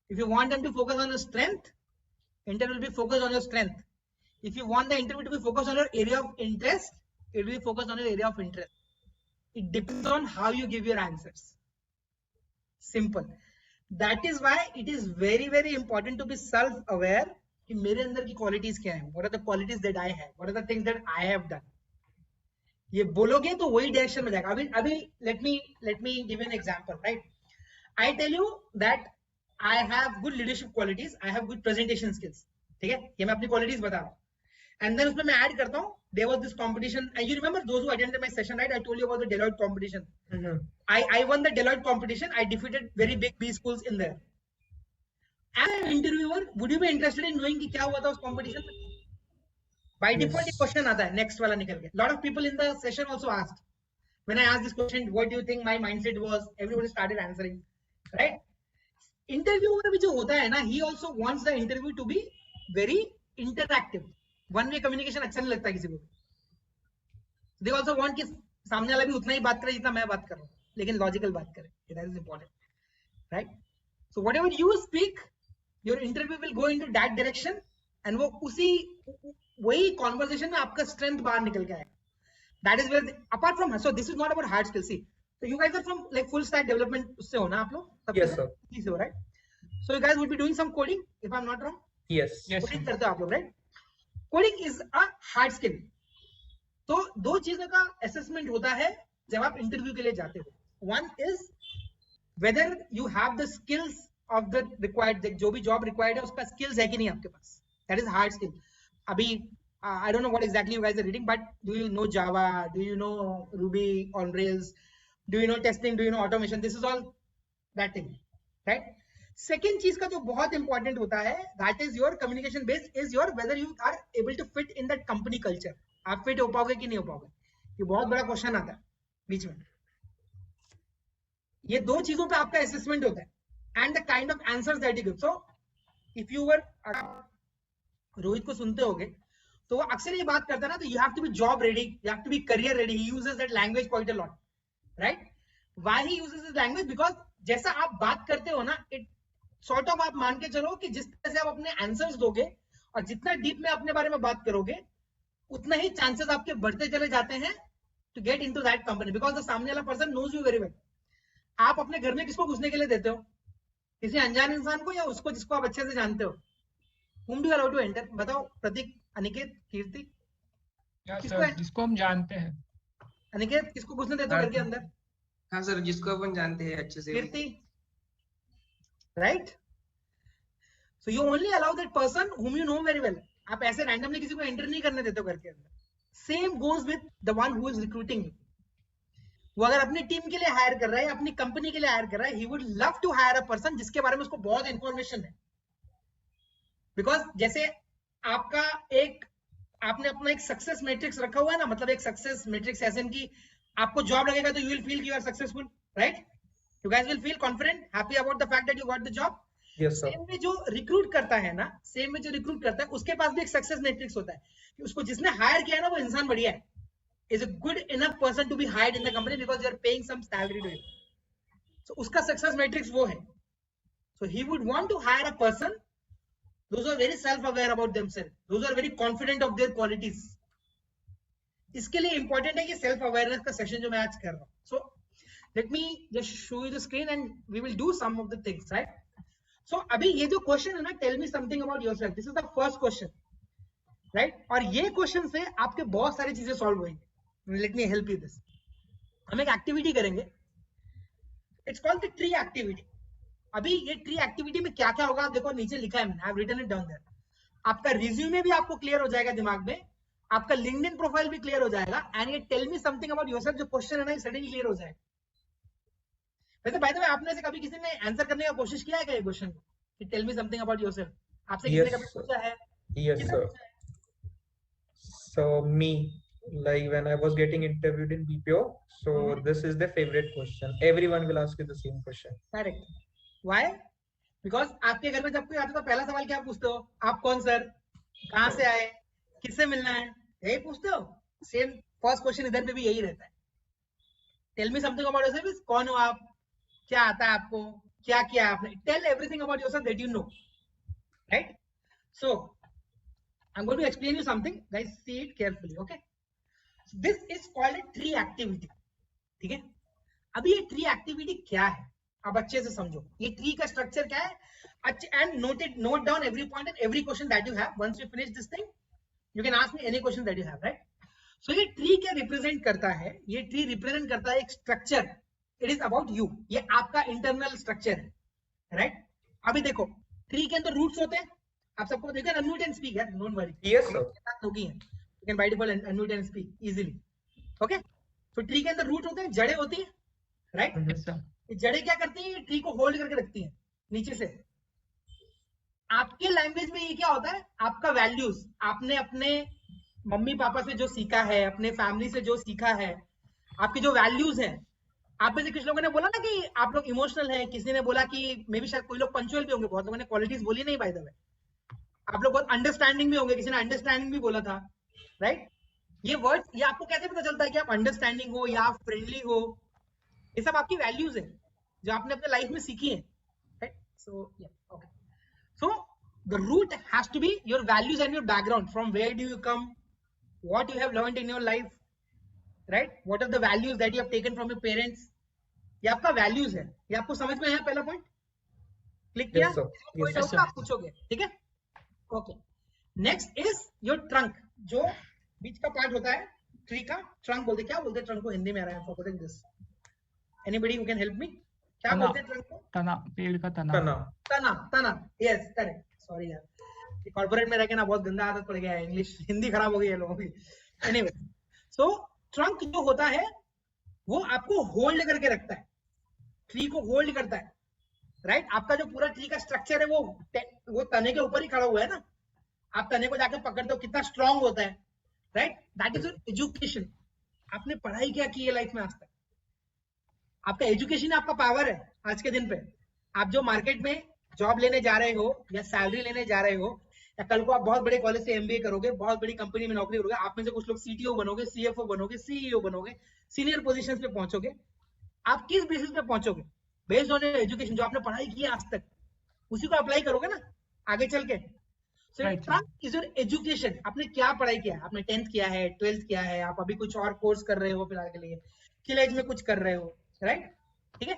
If you want them to focus on your strength, interview will be focused on your strength. If you want the interview to be focused on your area of interest, it will be focused on your area of interest. It depends on how you give your answers. Simple. That is why it is very, very important to be self-aware कि मेरे अंदर की qualities क्या हैं. What are the qualities that I have? What are the things that I have done? ये बोलोगे तो वही डायरेक्शन में जाएगा. अभी let me give you an example, right? I tell you that I have good leadership qualities, I have good presentation skills. ठीक है, ये मैं अपनी qualities बता रहा हूँ. And then उसमें मैं add करता हूँ, there was this competition, and you remember those who attended my session, right? I told you about the Deloitte competition. I won the Deloitte competition. I defeated very big B schools in there. As an interviewer, would you be interested in knowing कि क्या हुआ था उस competition में? By default एक question आता है, next वाला निकल के. Lot of people in the session also asked. When I asked this question, what do you think my mindset was? Everybody started answering, right? Interview में भी जो होता है ना, he also wants the interview to be very interactive. One way communication अच्छा नहीं लगता किसी को. They also want कि सामने वाला भी उतना ही बात करे जितना मैं बात कर रहा हूँ, लेकिन लॉजिकल बात करे. That is important, right? So whatever you speak, your interview will go into that direction, and वो उसी वही conversation में आपका strength बाहर निकल के आएगा. That is where apart from, so this is not about hard skills. See, so you guys are from like full stack development से हो ना आप लोग?
Yes sir.
से हो, right? So you guys would be doing some coding, if I'm not wrong.
Yes.
Coding करते हो आप लोग, right? Coding is a hard skill. तो दो चीजों का assessment होता है जब आप इंटरव्यू के लिए जाते हो. One is whether you have the skills of the required, जो भी job required है उसका skills है कि नहीं आपके पास. That is hard skill. अभी I don't know what exactly you guys are reading, but do you know Java? Do you know Ruby on Rails? Do you know testing? Do you know automation? This is all that thing, right? Second चीज का जो बहुत important होता है, that is your communication base, is your whether you are able to fit in that company culture. आप fit हो पाओगे कि नहीं हो पाओगे, ये बहुत बड़ा क्वेश्चन आता है बीच में. ये दो चीजों पे आपका assessment होता है, and the kind of answers that you give. So if you were Rohit को सुनते होगे तो वो अक्सर ये बात करता है ना, तो you have to be job ready, you have to be career ready. He uses that language quite a lot, right? Why he uses this language? Because जैसा आप बात करते हो ना, it sort of आप मान के चलो कि जिस तरह से आप अपने आंसर्स दोगे और जितना डीप में अपने बारे में बात करोगे, उतना ही चांसेस आपके बढ़ते चले जाते हैं to get into that company, because the सामने वाला person knows you very well. आप अपने घर में किसको घुसने के लिए देते हो? किसी अनजान इंसान को या उसको जिसको आप अच्छे से जानते हो? Whom do you allow to enter? बताओ, प्रतीक, अनिकेत, कीर्ति,
जिसको हम जानते हैं.
अनिकेत, किसको घुसने देते हो घर के अंदर?
हाँ सर, जिसको अपन जानते हैं अच्छे से.
कीर्ति, right? So you only allow that person whom you know very well. आप ऐसे randomly किसी को enter नहीं करने देते हो घर के अंदर. Same goes with the one who is recruiting you. वो अगर अपनी टीम के लिए हायर कर रहा है, अपनी कंपनी के लिए हायर कर रहा है, he would love to hire a person जिसके बारे में उसको बहुत इंफॉर्मेशन है. बिकॉज जैसे आपका आपने अपना एक सक्सेस मैट्रिक्स रखा हुआ है ना, मतलब एक सक्सेस मैट्रिक्स ऐसे कि आपको जॉब लगेगा तो you will feel you are successful, right? You guys will feel confident, happy about the fact that you got the job. Same में जो रिक्रूट करता है ना, उसके पास भी एक सक्सेस मैट्रिक्स होता है कि उसको जिसने हायर किया है ना, वो इंसान बढ़िया है, is a good enough person to be hired in the company because you are paying some salary to him. So उसका सक्सेस मैट्रिक्स वो है. So he would want to hire a person those are very self aware about themselves, those are very confident of their qualities. इसके लिए important है कि self awareness का session जो मैं आज कर रहा हूँ. So let me just show you the screen and we will do some of the things, right? So अभी ये जो question है ना, tell me something about yourself, this is the first question, right? और ये question से आपके बहुत सारी चीजें solve होंगी. Let me help you this. हम एक activity करेंगे, it's called the tree activity. अभी ये ट्री एक्टिविटी में क्या क्या होगा आप देखो, नीचे लिखा है मैंने, I have written it down there. आपका रिज्यूमे भी आपको क्लियर हो जाएगा दिमाग में, आपका लिंक्डइन प्रोफाइल भी क्लियर हो जाएगा, एंड ये tell me something about yourself जो क्वेश्चन है ना सडनली क्लियर हो जाएगा। वैसे बाय द वे आपने से कभी किसी ने आंसर करने का कोशिश किया है क्या ये क्वेश्चन कि tell me something about yourself? आपसे किसी ने कभी पूछा है?
Yes, sir. So me, like when I was getting interviewed in BPO, so this is the favorite question. Everyone will ask you the same question.
Correct. Why? Because आपके घर में जब कोई आता है तो पहला सवाल क्या पूछते हो? आप कौन सर? कहाँ से आए? किससे मिलना है? यही पूछते हो? सेम फर्स्ट क्वेश्चन इधर पे भी यही रहता है। Tell me something about yourself, कौन हो आप? क्या आता है आपको? क्या किया आपने? Tell everything about yourself that you know, right? So I'm going to explain you something, guys. See it carefully, okay? So this is called a tree activity. ठीक है? अभी ये ट्री एक्टिविटी क्या है अब अच्छे से समझो। ये ट्री का स्ट्रक्चर क्या है, and note down every point and every question that you have. Once you finish this thing, you can ask me any question that you have, right? So ये ट्री क्या रिप्रेजेंट करता है? ये tree represent करता है एक structure. It is about you, ये आपका इंटरनल स्ट्रक्चर है, राइट? अभी देखो ट्री के अंदर रूट्स होते हैं, आप सबको देखा अनम्यूट एंड स्पीक है, डोंट वरी।
यस सर,
होगी है, you can by default unmute and speak easily, okay? तो ट्री के अंदर रूट होते हैं, जड़ें होती हैं, राइट? ये जड़ें क्या करती हैं? ट्री को होल्ड करके रखती हैं नीचे से। आपके लैंग्वेज में ये क्या होता है? आपका वैल्यूज, आपने अपने मम्मी पापा से जो सीखा है, अपने फैमिली से जो सीखा है, आपके जो वैल्यूज हैं। आप में से कुछ लोगों ने बोला ना कि आप लोग इमोशनल हैं, किसी ने बोला कि मे बी शायद कोई लोग पंचुअल भी होंगे, बहुत लोगों ने क्वालिटीज बोली नहीं बाय द वे। आप लोग बहुत अंडरस्टैंडिंग भी होंगे, किसी ने अंडरस्टैंडिंग भी बोला था, राइट? ये वर्ड्स, ये आपको कैसे पता चलता है कि आप अंडरस्टैंडिंग हो या आप फ्रेंडली हो? ये सब आपकी वैल्यूज है जो आपने अपने लाइफ में सीखी है, right? So okay, so the root has to be your values and your background, from where do you come, what you have learned in your life, right? What are the values that you have taken from your parents. ये आपका values है। ये आपको समझ में है? पहला point click किया? कोई डाउट आप पूछोगे, ठीक है? Okay, next is your trunk, जो बीच का पार्ट होता है ट्री का। ट्रंक बोलते, क्या बोलते हैं ट्रंक को हिंदी में? आ रहा है forgotten this, anybody who can help me? क्या बोलते हैं ट्रंक को?
तना, पेड़ का तना।
तना, तना, यस करेक्ट। सॉरी यार, कॉर्पोरेट में रह के ना बहुत गंदा आदत पड़ गया है, इंग्लिश हिंदी खराब हो गई है लोगों की। एनीवे, सो ट्रंक जो होता है वो आपको होल्ड करके रखता है, ट्री को होल्ड करता है, राइट? आपका जो पूरा ट्री का स्ट्रक्चर है वो तने के ऊपर ही खड़ा हुआ है ना। आप तने को जाकर पकड़ते हो, कितना स्ट्रांग होता है, right? That is your education. आपने पढ़ाई क्या की है लाइफ में आज तक? आपका एजुकेशन आपका पावर है आज के दिन पे। आप जो मार्केट में जॉब लेने जा रहे हो या सैलरी लेने जा रहे हो, या कल को आप बहुत बड़े कॉलेज से एमबीए करोगे, बहुत बड़ी कंपनी में नौकरी करोगे, आप में से कुछ लोग सीटीओ बनोगे, सीएफओ बनोगे, सीईओ बनोगे, सीनियर पोजीशंस पे पहुंचोगे। आप किस बेसिस पे पहुंचोगे? बेस्ड ऑन योर एजुकेशन, जो आपने पढ़ाई की है आज तक, उसी को अप्लाई करोगे ना आगे चल के। सो ट्रंक इज योर एजुकेशन। आपने क्या पढ़ाई किया है? आपने 10th किया है, 12th किया है, आप अभी कुछ और कोर्स कर रहे हो फिलहाल के लिए, कॉलेज में कुछ कर रहे हो, राइट? ठीक है।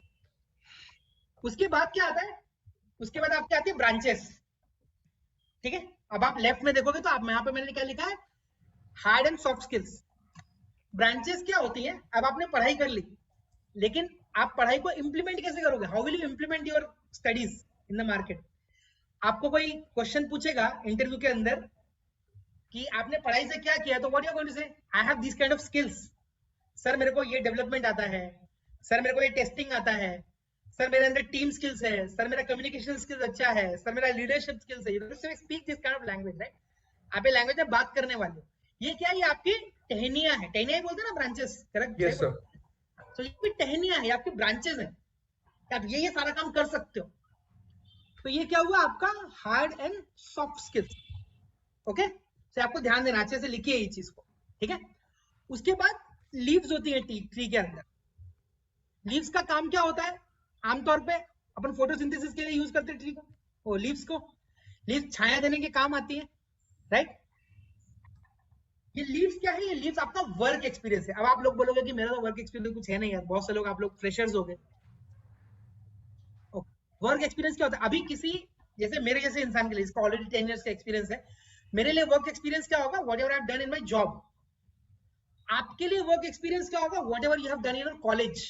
उसके बाद क्या आता है? उसके बाद आपकी आती है ब्रांचेस, ठीक है? अब आप लेफ्ट में देखोगे तो आप यहाँ पे मैंने क्या लिखा है, hard and soft skills. Branches क्या होती है? अब आपने पढ़ाई कर ली, लेकिन आप पढ़ाई को इंप्लीमेंट कैसे करोगे? How will you implement your studies in the market? आपको कोई क्वेश्चन पूछेगा इंटरव्यू के अंदर कि आपने पढ़ाई से क्या किया, तो what you are going to say? I have this kind of skills. Sir मेरे को ये डेवलपमेंट आता है, सर मेरे को ये टेस्टिंग आता है, सर मेरे अंदर टीम स्किल्स है, सर मेरा कम्युनिकेशन स्किल्स अच्छा है, सर मेरा लीडरशिप स्किल्स है। You speak this kind of language, right? आप ये लैंग्वेज में बात करने वाले हो। ये क्या है? ये आपकी टहनियां है। टहनियां बोलते हैं ना ब्रांचेस, करेक्ट?
Yes sir.
तो ये टहनियां है, आपकी ब्रांचेस है, आप ये सारा काम कर सकते हो। तो ये क्या हुआ? आपका hard and soft skills, okay? तो आपको ध्यान देना, अच्छे से लिखिए ये चीज को, ठीक है? उसके बाद लीव्स होती है ट्री के अंदर। लीव्स का काम क्या होता है? आमतौर पे अपन फोटोसिंथेसिस के लिए यूज करते हैं ट्री को, वो लीव्स को। लीव्स छाया देने के काम आती है, राइट? ये लीव्स क्या है? ये लीव्स आपका वर्क एक्सपीरियंस है। अब आप लोग बोलोगे कि मेरा तो वर्क एक्सपीरियंस कुछ है नहीं यार, बहुत से लोग, आप लोग फ्रेशर्स हो गए। वर्क एक्सपीरियंस क्या होता है? अभी किसी जैसे मेरे जैसे इंसान के लिए, इसका ऑलरेडी 10 इयर्स का एक्सपीरियंस है, मेरे लिए वर्क एक्सपीरियंस क्या होगा? Whatever I have done in my job. आपके लिए वर्क एक्सपीरियंस क्या होगा? Whatever you have done in your college.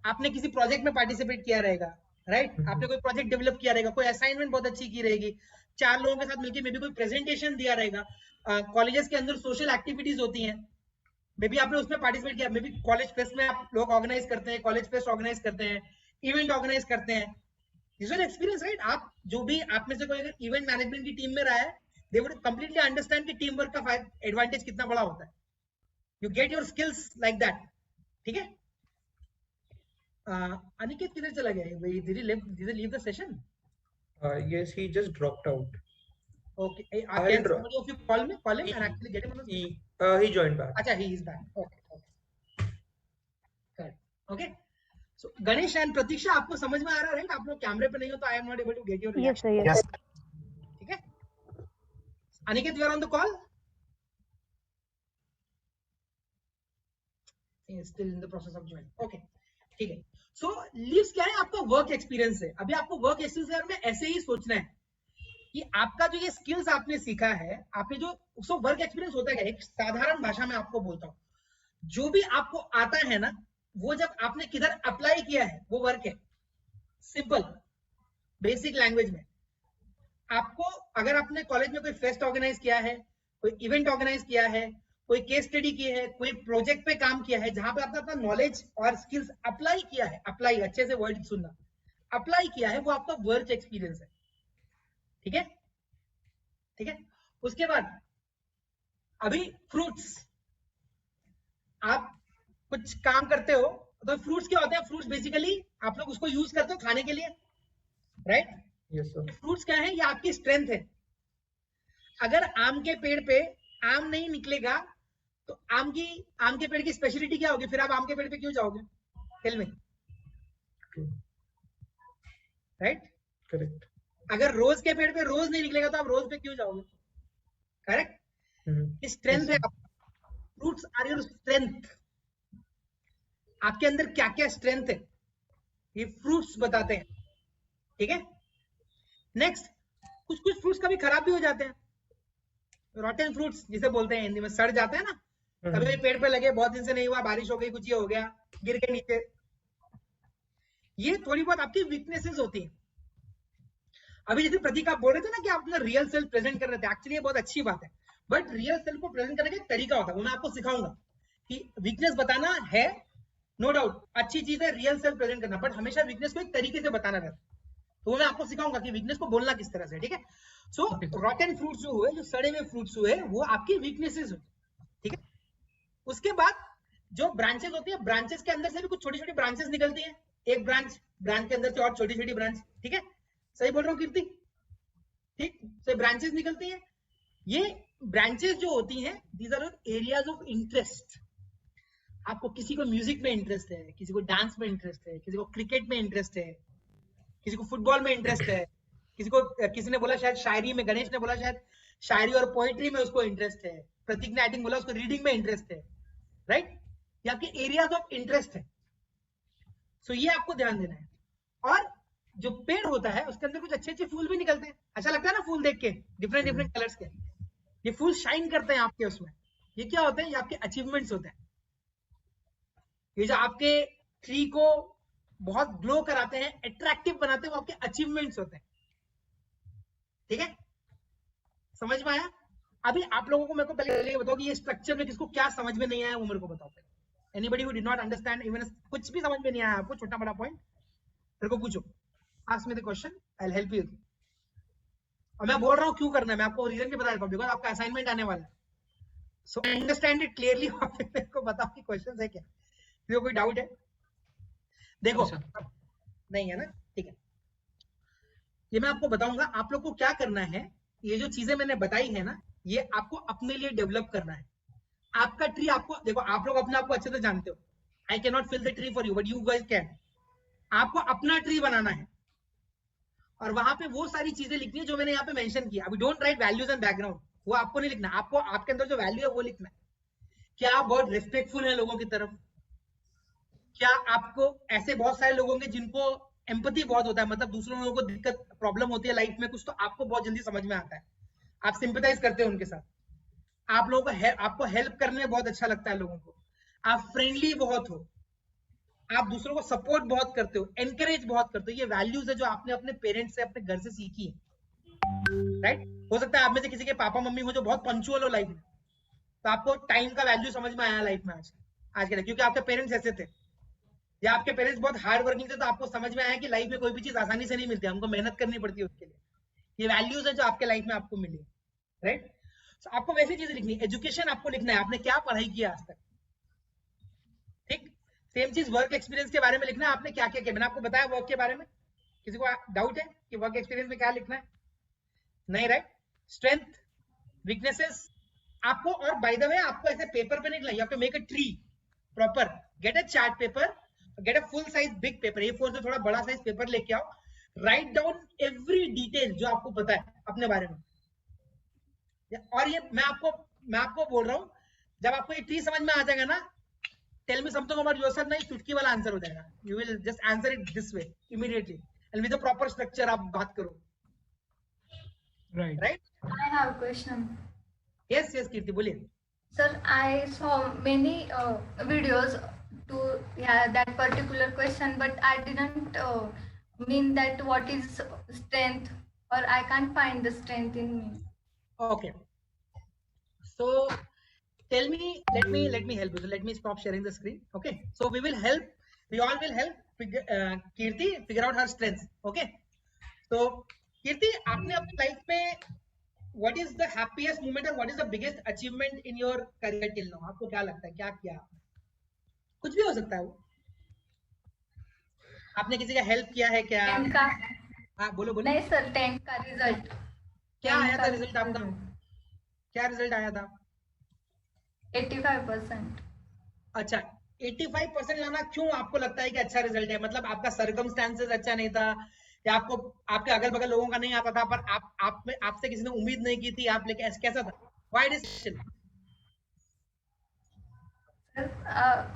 आपने किसी प्रोजेक्ट में पार्टिसिपेट किया रहेगा, राइट? आपने कोई प्रोजेक्ट डेवलप किया रहेगा, कोई असाइनमेंट बहुत अच्छी की रहेगी, 4 लोगों के साथ मिलकर मे बी कोई प्रेजेंटेशन दिया रहेगा। कॉलेजेस के अंदर सोशल एक्टिविटीज होती हैं, मे बी आपने उसमें पार्टिसिपेट किया, मे बी कॉलेज फेस्ट में आप लोग ऑर्गेनाइज करते हैं, कॉलेज फेस्ट ऑर्गेनाइज करते हैं, इवेंट ऑर्गेनाइज करते हैं। This is experience, right? आप जो भी आप में से कोई अगर इवेंट मैनेजमेंट की टीम में रहा है, दे वुड कंप्लीटली अंडरस्टैंड कि टीम वर्क का एडवांटेज कितना बड़ा होता है। You get your skills like that, ठीक है? अनिकेत किधर चला गया? Did he leave the session?
Yes, he just dropped out.
Okay. Can somebody of you call him and actually get him on the screen?
He joined back.
Acha, he is back. Okay. Correct. Okay. So Ganesh and Pratiksha, आपको समझ में आ रहा है, right? आप लोग कैमरे पे नहीं हो तो I am not able to get your reaction.
Yes.
ठीक है? Aniket, you are on the call? He is still in the process of joining. Okay. ठीक है। सो लीव्स क्या है? आपका वर्क एक्सपीरियंस है। अभी आपको वर्क एक्सपीरियंस में ऐसे ही सोचना है कि आपका जो ये स्किल्स आपने सीखा है, आपने जो सो वर्क एक्सपीरियंस होता है, एक साधारण भाषा में आपको बोलता हूँ, जो भी आपको आता है ना, वो जब आपने किधर अप्लाई किया है वो वर्क है। सिंपल बेसिक लैंग्वेज में आपको, अगर आपने कॉलेज में कोई फेस्ट ऑर्गेनाइज किया है, कोई इवेंट ऑर्गेनाइज किया है, कोई केस स्टडी की है, कोई प्रोजेक्ट पे काम किया है जहां पे आपने अपना नॉलेज और स्किल्स अप्लाई किया है, अप्लाई अच्छे से वर्ड सुनना, अप्लाई किया है, वो आपका वर्क एक्सपीरियंस है। ठीक है? ठीक है? उसके बाद अभी फ्रूट्स, आप कुछ काम करते हो तो फ्रूट्स क्या होते हैं? फ्रूट्स बेसिकली आप लोग उसको यूज करते हो खाने के लिए, राइट?
Yes sir.
फ्रूट्स क्या है? ये आपकी स्ट्रेंथ है। अगर आम के पेड़ पे आम नहीं निकलेगा तो आम के पेड़ की स्पेशलिटी क्या होगी? फिर आप आम के पेड़ पे क्यों जाओगे? Tell me, right?
करेक्ट।
अगर रोज के पेड़ पे रोज नहीं निकलेगा तो आप रोज पे क्यों जाओगे? करेक्ट? स्ट्रेंथ है। Fruits are your strength. आपके अंदर क्या क्या स्ट्रेंथ है ये फ्रूट्स बताते हैं। ठीक है? नेक्स्ट, कुछ कुछ फ्रूट्स कभी खराब भी हो जाते हैं, रॉटन फ्रूट्स जिसे बोलते हैं हिंदी में, सड़ जाते हैं ना। कभी पेड़ पे लगे, बहुत दिन से नहीं हुआ, बारिश हो गई, कुछ ये हो गया, गिर के नीचे। ये थोड़ी बहुत आपकी वीकनेसेस होती हैं। अभी जैसे प्रतीक आप बोल रहे थे ना कि आप अपना रियल सेल्फ प्रेजेंट कर रहे थे, एक्चुअली ये बहुत अच्छी बात है, बट रियल सेल्फ को प्रेजेंट करने का एक तरीका होता है, वो मैं आपको सिखाऊंगा कि वीकनेस बताना है, नो डाउट अच्छी चीज है रियल सेल्फ प्रेजेंट करना, बट हमेशा वीकनेस को एक तरीके से बताना रहता है। तो वो मैं आपको सिखाऊंगा कि वीकनेस को बोलना किस तरह से। ठीक है? सो रॉटन फ्रूट्स जो हुए, जो सड़े हुए फ्रूट्स हुए, वो आपकी वीकनेसेस हुई। ठीक है? उसके बाद जो ब्रांचेस होती है, ब्रांचेस के अंदर से भी कुछ छोटी छोटी ब्रांचेस निकलती है, एक ब्रांच के अंदर से और छोटी छोटी ब्रांच। ठीक है? सही बोल रहा हूँ कीर्ति? ठीक? तो ब्रांचेस निकलती है। ये ब्रांचेस जो होती हैं, these are areas of interest. आपको किसी को म्यूजिक में इंटरेस्ट है, किसी को डांस में इंटरेस्ट है, किसी को क्रिकेट में इंटरेस्ट है, किसी को फुटबॉल में इंटरेस्ट है, किसी ने बोला शायद शायरी में, गणेश ने बोला शायद शायरी और पोएट्री में उसको इंटरेस्ट है, प्रतीक ने आई थिंक बोला उसको रीडिंग में इंटरेस्ट है, राइट? ये आपके एरियाज ऑफ इंटरेस्ट है। सो ये आपको ध्यान देना है। और जो पेड़ होता है उसके अंदर कुछ अच्छे अच्छे फूल भी निकलते हैं। अच्छा लगता है ना फूल देख के, डिफरेंट डिफरेंट कलर्स के। ये फूल शाइन करते हैं आपके उसमें। ये क्या होते हैं? ये आपके अचीवमेंट्स होते हैं। ये जो आपके ट्री को बहुत ग्लो कराते हैं, अट्रैक्टिव बनाते हैं, वो आपके अचीवमेंट्स होते हैं। ठीक है? समझ में आया? अभी आप लोगों को मेरे को पहले ये बताओ कि ये स्ट्रक्चर में किसको क्या समझ में नहीं आया, वो मेरे को बताओ। Anybody who did not understand, even कुछ भी समझ में नहीं आया आपको, छोटा बड़ा पॉइंट मेरे को पूछो, ask me the question, I will help you. और मैं बोल रहा हूँ क्यों करना है, मैं आपको रीजन भी बता देता हूँ, बिकॉज़ आपका असाइनमेंट आने वाला है। So understand it clearly. मेरे को बताओ कि क्वेश्चन है क्या, किसी को कोई डाउट है? देखो, नहीं है ना? ठीक है, ये मैं आपको बताऊंगा। आप लोग को क्या करना है, ये जो चीजें मैंने बताई है ना, ये आपको अपने लिए डेवलप करना है। आपका ट्री आपको, देखो आप लोग अपने आप को अच्छे से जानते हो, I can not fill the tree for you, but you guys can. आपको अपना ट्री बनाना है और वहां पे वो सारी चीजें लिखनी है जो मैंने यहाँ पे मेंशन किया। अभी don't write values and background, वो आपको नहीं लिखना, आपको आपके अंदर जो वैल्यू है वो लिखना है। क्या आप बहुत रिस्पेक्टफुल है लोगों की तरफ? क्या आपको ऐसे बहुत सारे लोग होंगे जिनको एम्पैथी बहुत होता है, मतलब दूसरों लोगों को दिक्कत प्रॉब्लम होती है लाइफ में कुछ, तो आपको बहुत जल्दी समझ में आता है, आप सिंपैथाइज करते हो उनके साथ। आप लोगों को आपको हेल्प करने में बहुत अच्छा लगता है लोगों को, आप फ्रेंडली बहुत हो, आप दूसरों को सपोर्ट बहुत करते हो, एनकरेज बहुत करते हो। ये वैल्यूज है जो आपने अपने पेरेंट्स से, अपने घर से सीखी है। राइट? हो सकता है आप में से किसी के पापा मम्मी हो जो बहुत पंक्चुअल हो लाइफ में, तो आपको टाइम का वैल्यू समझ में आया लाइफ में आज के लिए, क्योंकि आपके पेरेंट्स ऐसे थे, या आपके पेरेंट्स बहुत हार्ड वर्किंग थे, तो आपको समझ में आया कि लाइफ में कोई भी चीज आसानी से नहीं मिलती, हमको मेहनत करनी पड़ती है उसके लिए। ये वैल्यूज है जो आपके लाइफ में आपको मिली, राइट? तो आपको वैसी चीजें लिखनी है। एजुकेशन आपको लिखना है, आपने क्या पढ़ाई किया आज तक, ठीक? सेम चीज वर्क एक्सपीरियंस के बारे में लिखना है, आपने क्या क्या किया। मैंने आपको बताया वर्क के बारे में, किसी को डाउट है कि वर्क एक्सपीरियंस में क्या लिखना है? नहीं, राइट? स्ट्रेंथ, वीकनेसेस आपको, और बाय द वे आपको ऐसे पेपर पे नहीं लिखना, you have to make a tree proper, get a chart paper, get a full size big paper, A4 से थोड़ा बड़ा साइज पेपर लेके आओ, राइट डाउन एवरी डिटेल जो आपको पता है अपने बारे में। और ये मैं आपको बोल रहा हूँ, जब आपको ये ट्री समझ में आ जाएगा ना, tell me something about yourself, ना चुटकी वाला आंसर हो जाएगा, you will just answer it this way immediately and with a proper structure आप बात करो, right?
I have a question.
Yes, Kirti बोलिए।
Sir, I saw many videos to that particular question, but I didn't mean that what is strength, or I can't find the strength in me.
Okay. So tell me, let me help you. So let me stop sharing the screen. Okay. So we all will help Kirti figure out her strengths. Okay. So Kirti, आपने अपनी life में what is the happiest moment or what is the biggest achievement in your career till now? आपको क्या लगता है, क्या किया? कुछ भी हो सकता है वो। आपने किसी का हेल्प किया है क्या?
10th का?
हाँ बोलो।
नहीं सर, 10th का रिजल्ट।
क्या आया था रिजल्ट आपका? क्या रिजल्ट आया था?
85%।
अच्छा, 85% लाना क्यों आपको लगता है कि अच्छा रिजल्ट है? मतलब आपका सर्कमस्टेंसेस अच्छा नहीं था, या आपको आपके अगल बगल लोगों का नहीं आता था, पर आपसे किसी ने उम्मीद नहीं की थी, आप लेके कैसा था? Why decision?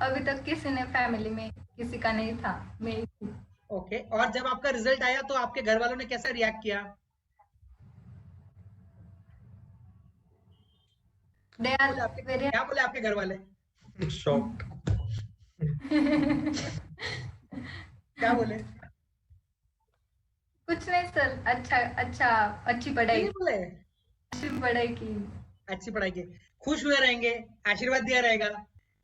अभी तक किसी ने फैमिली में किसी का नहीं था, मेरी थी।
ओके, और जब आपका रिजल्ट आया तो आपके घर वालों ने कैसा रिएक्ट किया? क्या बोले आपके घर वाले?
शॉक्ड।
क्या बोले?
कुछ नहीं सर, अच्छी पढ़ाई
बोले, अच्छी पढ़ाई की, खुश हुए रहेंगे, आशीर्वाद दिया रहेगा,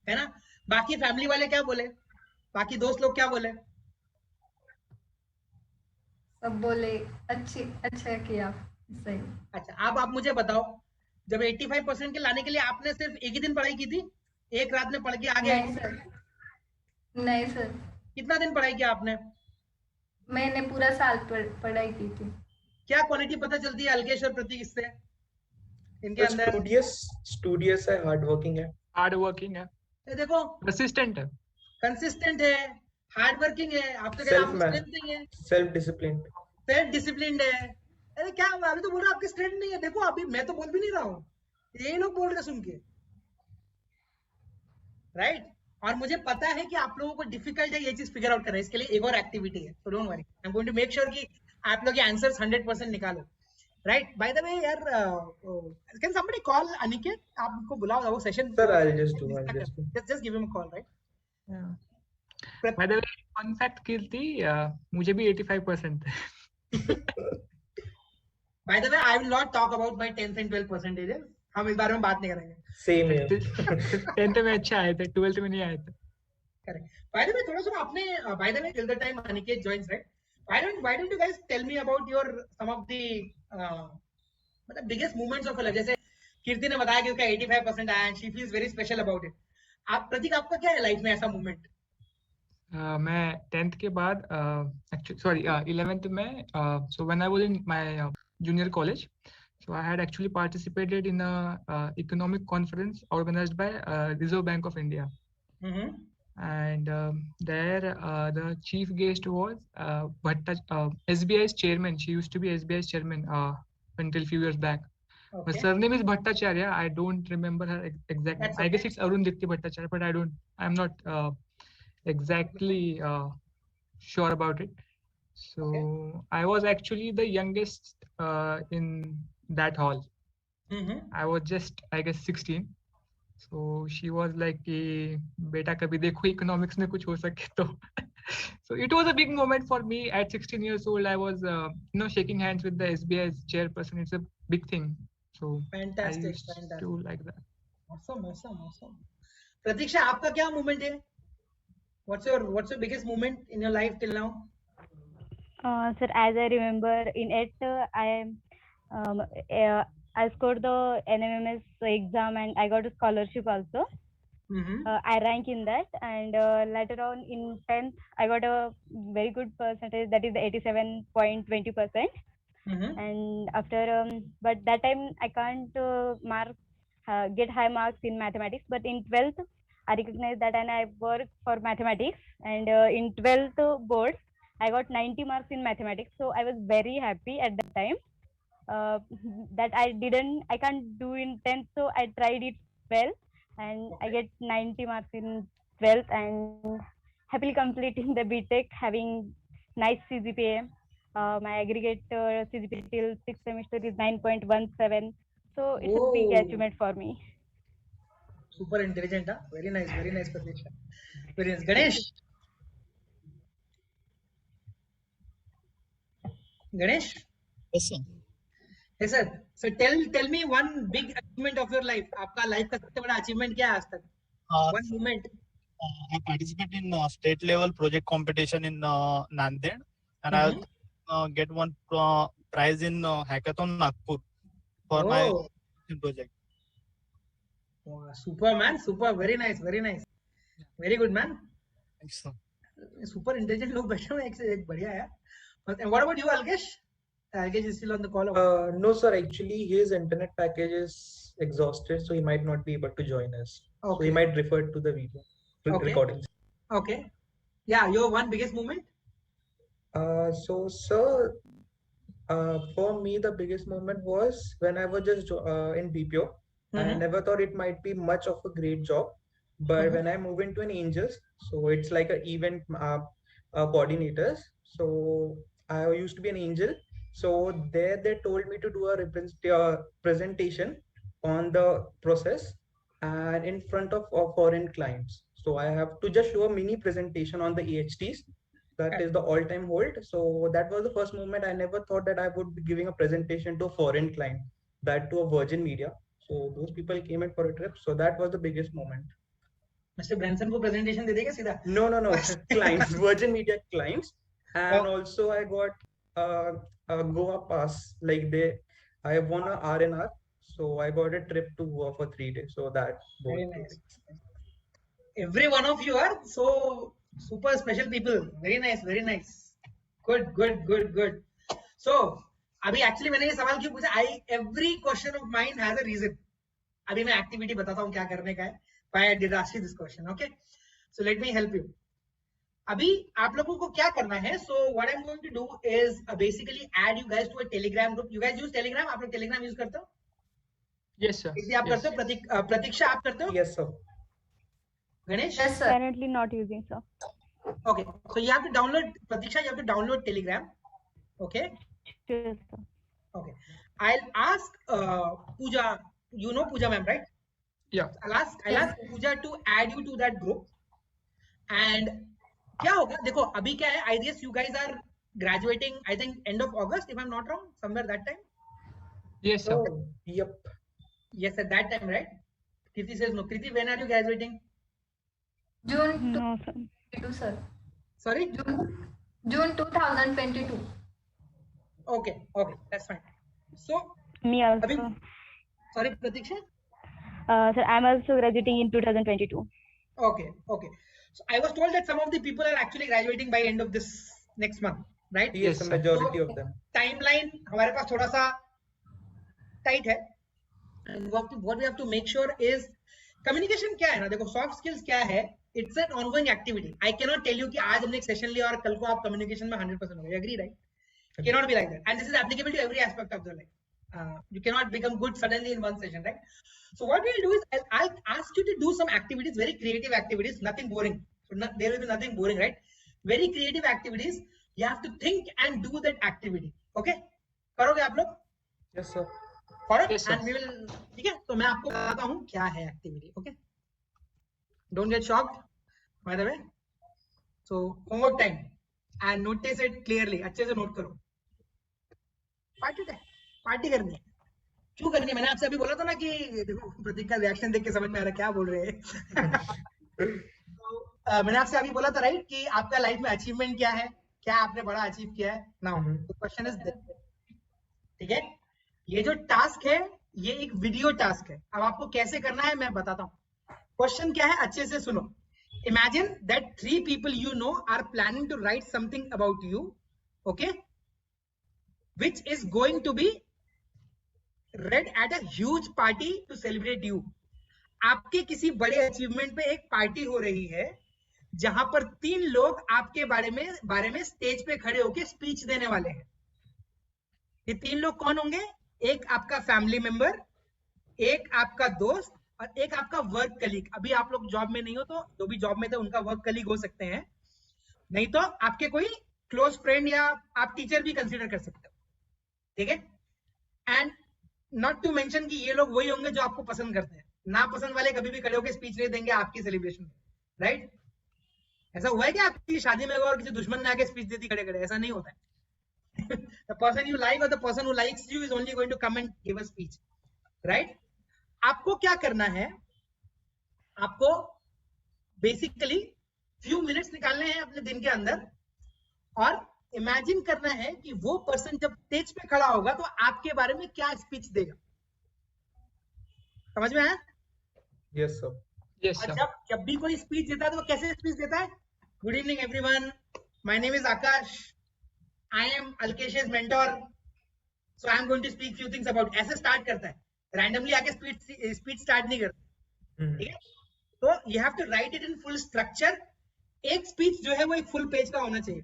है ना? बाकी फैमिली वाले क्या बोले? बाकी दोस्त लोग क्या बोले?
सब बोले अच्छा किया, सही।
अच्छा, अब आप मुझे बताओ, जब 85% के लाने के लिए आपने सिर्फ एक ही दिन पढ़ाई की थी? एक रात में पढ़ के आ गए?
नहीं सर।
कितना दिन पढ़ाई किया आपने?
मैंने पूरा साल पढ़ाई की थी।
क्या क्वालिटी पता चलती है अलकेश और प्रतीक इससे? इनके अंदर
स्टूडियस है, हार्ड वर्किंग है,
देखो
कंसिस्टेंट
है, हार्ड वर्किंग है, आप तो
सेल्फ डिसिप्लिन
है। अरे क्या, अभी तो बोल रहा आपकी स्ट्रेंथ नहीं है। देखो अभी मैं तो बोल भी नहीं रहा हूँ, यही लोग बोल रहे सुन के, राइट? और मुझे पता है कि आप लोगों को डिफिकल्ट है ये चीज फिगर आउट करना, इसके लिए एक और एक्टिविटी है, तो don't worry, I am going to make sure कि आप लोग ये आंसर्स 100% निकालो, राइट? बाय द वे यार, कैन समबडी कॉल अनिकेत? आप उनको बुलाओ वो session.
Sir I will just
give him a call, right?
By the way fun fact Kirti, मुझे भी 85% है।
By the way I will not talk about my 10th and 12th percentage, हम इस बारे में बात नहीं करेंगे।
सेम है।
10th में अच्छा आए थे, 12th में नहीं आए थे।
करेक्ट। बाय द वे थोड़ा सा आपने, bye the way till the time Aniket joins, right? why don't you guys tell me about your some of the मतलब biggest moments of your life? जैसे कीर्ति ने बताया कि उसका 85% आया, she feels very special about it. आप प्रतीक, आपका क्या है लाइफ में ऐसा मोमेंट?
मैं 10th के बाद actually sorry 11th में so when I was in my junior college, so I had actually participated in a economic conference organized by Reserve Bank of India. And there the chief guest was SBI's chairman. She used to be SBI's chairman until few years back. Her surname is Bhattacharya. I don't remember her exact name. I guess it's Arundhati Bhattacharya, but I'm not exactly sure about it. So I was actually the youngest in that hall. I was just, I guess, 16. So she was like कि बेटा कभी देखो economics में कुछ हो सके तो So it was a big moment for me. At 16 years old, I was, shaking hands with the SBI's chairperson. It's a big thing. So
Fantastic,
I used
fantastic.
to like that.
Awesome. Pratiksha, आपका क्या moment है? What's your biggest moment in your life till now?
Sir, as I remember, in it, I scored the NMMS exam and I got a scholarship also. I rank in that, and later on in 10th, I got a very good percentage, that is 87.20%. And after, but that time I can't get high marks in mathematics. But in 12th, I recognized that and I worked for mathematics. And in 12th boards, I got 90 marks in mathematics. So I was very happy at that time. That I can't do in 10th, so I tried it well, and I get 90 marks in 12th and happily completing the BTech, having nice CGPA. My aggregate CGPA till 6th semester is 9.17. So it's a big achievement for me.
Super intelligent, huh? Very nice, Pratiksha. Very nice. Ganesh?
Yes, sir.
Yes, sir. So tell me one big achievement of your life. आपका life का सबसे बड़ा achievement क्या है आज तक? One moment.
I participated in state level project competition in Nanded, and I get one prize in Hackathon Nagpur for my project.
Wow, super man, super, very nice, very good man.
Thanks, sir.
Super intelligent लोग बैठे हुए हैं, एक बढ़िया है. And what about you, Alkesh? Alkesh is still on the call.
No, sir. Actually, his internet package is exhausted, so he might not be able to join us. So he might refer to the video recordings.
Okay. Yeah, your one biggest moment?
So, sir, for me, the biggest moment was when I was just in BPO. I never thought it might be much of a great job, but when I move into an Angels, so it's like an event coordinators. So I used to be an Angel. So there they told me to do a presentation on the process and in front of foreign clients. So I have to just show a mini presentation on the EHTs. That is the all-time hold. So that was the first moment. I never thought that I would be giving a presentation to a foreign client, that to a Virgin Media. So those people came in for a trip. So that was the biggest moment.
Mr. Branson को presentation दे देगा सीधा?
No. Clients, Virgin Media clients. And also I got a Goa pass. I won a RNR. So I got a trip to Goa for 3 days. So that.
Very nice. Every one of you are so super special people. Very nice. Good. So, अभी actually मैंने ये सवाल क्यों पूछा? Every question of mine has a reason. अभी मैं activity बताता हूँ क्या करने का है. Why I did ask you this question, okay? So let me help you. अभी आप लोगों को क्या करना है? So what I'm going to do is basically add you guys to a Telegram group. You guys use Telegram? आप लोग Telegram use करते हो?
Yes, sir.
आप करते हो? प्रतीक्षा आप करते हो?
Yes, sir.
Ganesh?
Yes, sir.
Currently not using, sir.
Okay, so you have to download, Pratiksha, you have to download Telegram. Okay?
Yes, sir.
Okay. I'll ask Pooja, you know Pooja ma'am, right?
Yeah.
I'll ask Pooja to add you to that group. And क्या होगा? देखो अभी क्या है? I guess you guys are graduating, I think end of August, if I'm not wrong, somewhere that time.
Yes, sir.
Yep.
Yes, at that time, right? Kriti says no. Kriti, when are you graduating?
June
No, sir.
2022, sir.
Sorry?
June 2022.
Okay, that's fine. So,
Me also.
Abhi, sorry, Pratiksha?
Sir, I'm also graduating in 2022.
Okay. So I was told that some of the people are actually graduating by end of this next month, right?
Yes, the majority of them.
Timeline हमारे पास थोड़ा सा tight है. And what we have to make sure is communication क्या है ना? देखो soft skills क्या है? It's an ongoing activity. I cannot tell you कि आज हमने एक session लिया और कल को आप communication में 100% हो. You agree, right? It cannot be like that. And this is applicable to every aspect of your life. You cannot become good suddenly in one session, right? So what we'll do is I'll ask you to do some activities, very creative activities, nothing boring. So there will be nothing boring, right? Very creative activities. You have to think and do that activity. Okay? करोगे आप लोग?
Yes, sir.
Correct?
Yes, sir.
And we will. ठीक है? तो मैं आपको बताता हूँ क्या है activity. Okay? Don't get shocked. By the way. So homework time and notice it clearly, अच्छे से नोट करो। पार्टी टाइम, पार्टी करनी है। क्यों करनी है? मैंने आपसे अभी बोला था ना कि देखो प्रतीक का रिएक्शन देख के समझ में आ रहा है क्या बोल रहे हैं। तो मैंने आपसे अभी बोला था राइट कि आपका लाइफ में अचीवमेंट क्या है, क्या आपने बड़ा अचीव किया है। नाउ द क्वेश्चन इज, ठीक है, ये जो टास्क है ये एक वीडियो टास्क है। अब आपको कैसे करना है मैं बताता हूँ। क्वेश्चन क्या है, अच्छे से सुनो। Imagine that 3 people you know are planning to write something about you, okay, which is going to be read at a huge party to celebrate you. आपके किसी बड़े अचीवमेंट पे एक पार्टी हो रही है जहां पर 3 लोग आपके बारे में स्टेज पे खड़े होके स्पीच देने वाले हैं। ये 3 लोग कौन होंगे? एक आपका फैमिली मेंबर, एक आपका दोस्त और एक आपका वर्क कलीग। अभी आप लोग जॉब में नहीं हो तो जो भी जॉब में थे उनका वर्क कलीग हो सकते हैं, नहीं तो आपके कोई क्लोज फ्रेंड या आप टीचर भी कंसीडर कर सकते हो, ठीक है। एंड नॉट टू मेंशन कि ये लोग वही होंगे जो आपको पसंद करते हैं। ना पसंद वाले कभी भी खड़े होकर स्पीच नहीं देंगे आपकी सेलिब्रेशन में, राइट? ऐसा हुआ है कि आपकी शादी में और किसी दुश्मन ने आके स्पीच देती खड़े खड़े? ऐसा नहीं होता है। The person you like or the person who likes you is only going to come and give a speech, right? आपको क्या करना है, आपको बेसिकली फ्यू मिनट्स निकालने हैं अपने दिन के अंदर और इमेजिन करना है कि वो पर्सन जब स्टेज पे खड़ा होगा तो आपके बारे में क्या स्पीच देगा। समझ में आया?
Yes sir.
Yes sir.
जब भी कोई स्पीच देता है तो वो कैसे स्पीच देता है? Good evening everyone, my name is Akash, I am Alkesh's mentor, so I am going to speak few things about, ऐसे स्टार्ट करता है। रैंडमली आके स्पीच स्टार्ट नहीं करता, ठीक है? तो you have to write it in full structure. एक स्पीच जो है वो एक फुल पेज का होना चाहिए।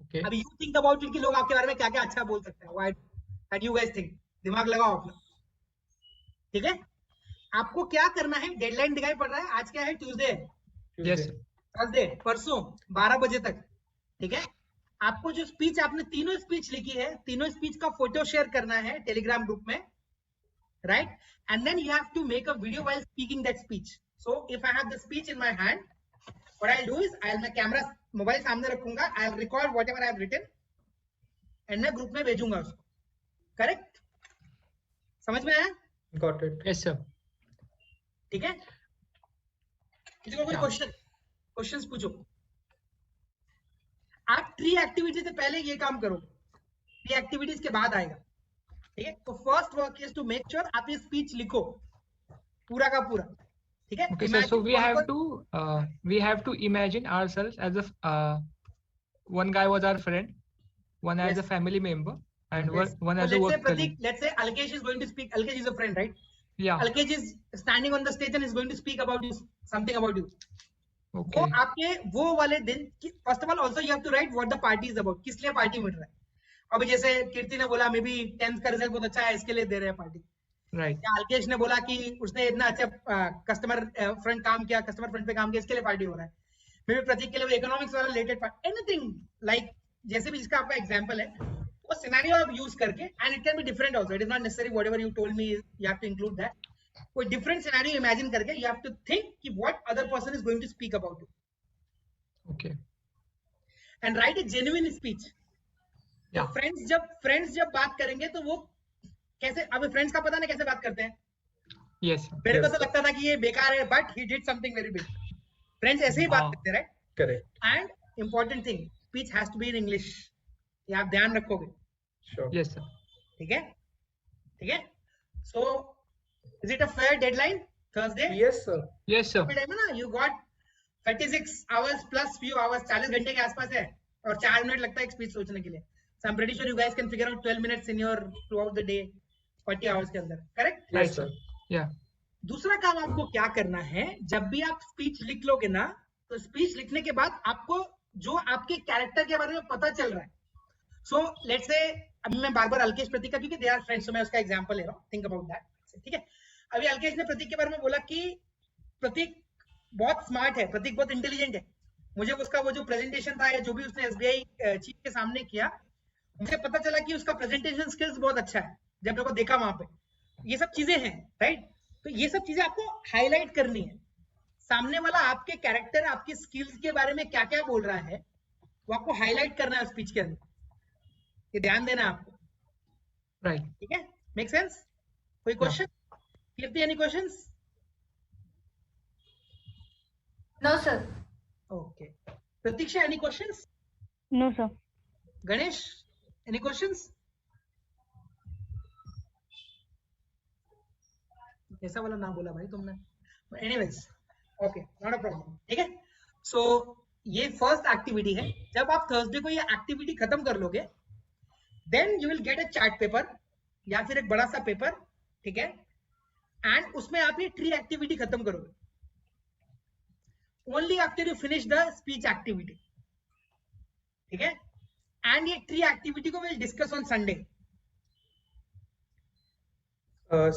Okay.
अब यू थिंक अबाउट इट कि लोग आपके बारे में क्या क्या अच्छा बोल सकते हैं। What you guys think? दिमाग लगाओ अपना, ठीक है? आपको क्या करना है, डेडलाइन दिखाई पड़ रहा है, आज क्या है? ट्यूसडे,
यस
थर्सडे, परसों 12 बजे तक, ठीक है? आपको जो स्पीच आपने तीनों स्पीच लिखी है, तीनों स्पीच का फोटो शेयर करना है टेलीग्राम ग्रुप में, right? And then you have to make a video while speaking that speech. So if I have the speech in my hand, what I'll do is I'll my camera mobile सामने रखूंगा, I'll record whatever I have written and मैं group में भेजूंगा उसको, correct? समझ में आया?
Got it.
Yes sir.
ठीक है, किसी को कोई क्वेश्चंस पूछो। आप 3 एक्टिविटी से पहले ये काम करो, 3 एक्टिविटीज के बाद आएगा, ठीक है? तो first work is to make sure आप ये स्पीच लिखो पूरा का पूरा, ठीक है?
Okay, sir. So we have to imagine ourselves as a one guy was our friend, one as a family member, and one as a work colleague.
Let's say Alkesh is going to speak. Alkesh is a friend, right?
Yeah.
Alkesh is standing on the stage and is going to speak about you, something about you.
Okay.
वो आपके वो वाले दिन, first of all also you have to write what the party is about, किस लिए party मिल रहा है। अभी जैसे कीर्ति ने बोला मे बी 10th का रिजल्ट बहुत अच्छा है इसके लिए दे रहे हैं पार्टी,
राइट?
या अलकेश ने बोला कि उसने इतना अच्छा कस्टमर फ्रंट काम किया, कस्टमर फ्रंट पे काम किया, इसके लिए पार्टी हो रहा है। मे बी प्रतीक के लिए इकोनॉमिक्स वाला रिलेटेड पार्ट, एनीथिंग लाइक जैसे भी जिसका आपका एग्जांपल है वो सिनेरियो आप यूज करके, and it can be different also, it is not necessary whatever you told me you have to include that. कोई डिफरेंट सिनेरियो इमेजिन करके यू हैव टू थिंक कि what other person is going to speak about you,
okay,
and write a genuine speech. Friends जब बात करेंगे तो वो कैसे, अब फ्रेंड्स का पता नहीं कैसे बात करते हैं।
यस,
मेरे को तो लगता था कि ये बेकार है, but he did something very big. Friends ऐसे ही बात करते हैं, right?
Correct.
And important thing, speech has to be in English, ये आप ध्यान रखोगे।
श्योर।
Yes sir.
ठीक है, ठीक है। So is it a fair deadline? Thursday?
Yes sir,
yes sir.
Time है ना, you got 36 hours plus few hours, 40 घंटे के आसपास है, और 4 मिनट लगता है एक स्पीच सोचने के लिए। So I'm pretty sure you guys can figure out 12 minutes in your throughout the day, 40 hours के अंदर, correct?
Yes sir.
या
दूसरा काम आपको क्या करना है, जब भी आप स्पीच लिख लोगे ना, तो स्पीच लिखने के बाद आपको जो आपके कैरेक्टर के बारे में पता चल रहा है, सो लेट्स से अभी मैं बार बार अल्केश प्रतीक का, क्योंकि दे आर फ्रेंड्स, तो मैं उसका एग्जांपल ले रहा हूँ, थिंक अबाउट दैट, ठीक है? अभी अल्केश ने प्रतीक के बारे में बोला कि प्रतीक बहुत स्मार्ट है, प्रतीक बहुत इंटेलिजेंट है। मुझे उसका वो जो प्रेजेंटेशन था या जो भी उसने एसबीआई चीफ के सामने किया, मुझे पता चला कि उसका प्रेजेंटेशन स्किल्स बहुत अच्छा है, जब मेरे को देखा वहां पे। ये सब चीजें हैं, राइट? तो ये सब चीजें आपको हाईलाइट करनी है। सामने वाला आपके कैरेक्टर, आपकी स्किल्स के बारे में क्या क्या बोल रहा है वो आपको हाईलाइट करना है स्पीच के अंदर, ये ध्यान देना आपको,
राइट?
ठीक है, मेक सेंस? कोई question? Kirti, any questions?
No, sir.
Okay, Pratiksha, any questions?
No, sir.
Ganesh, any questions? ऐसा वाला ना बोला भाई तुमने, anyways, okay, not a problem, ठीक है। सो ये फर्स्ट एक्टिविटी है। जब आप थर्सडे को ये एक्टिविटी खत्म कर लोगे, then you will get a chart paper या फिर एक बड़ा सा पेपर, ठीक है, एंड उसमें आप ये ट्री एक्टिविटी खत्म करोगे only after you finish the speech activity, ठीक है। एंड ये ट्री एक्टिविटी को will discuss on Sunday.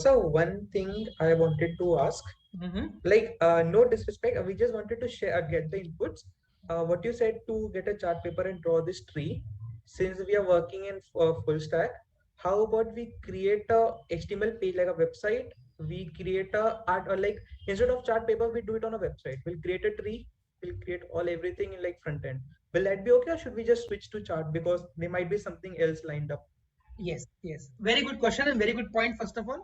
So one thing I wanted to ask, like no disrespect, we just wanted to share, get the inputs. What you said to get a chart paper and draw this tree. Since we are working in full stack, how about we create a HTML page like a website? We create a art, or like instead of chart paper, we do it on a website. We'll create a tree. We'll create everything in like front end. Will that be okay, or should we just switch to chart because there might be something else lined up?
Yes, yes, very good question and very good point. First of all,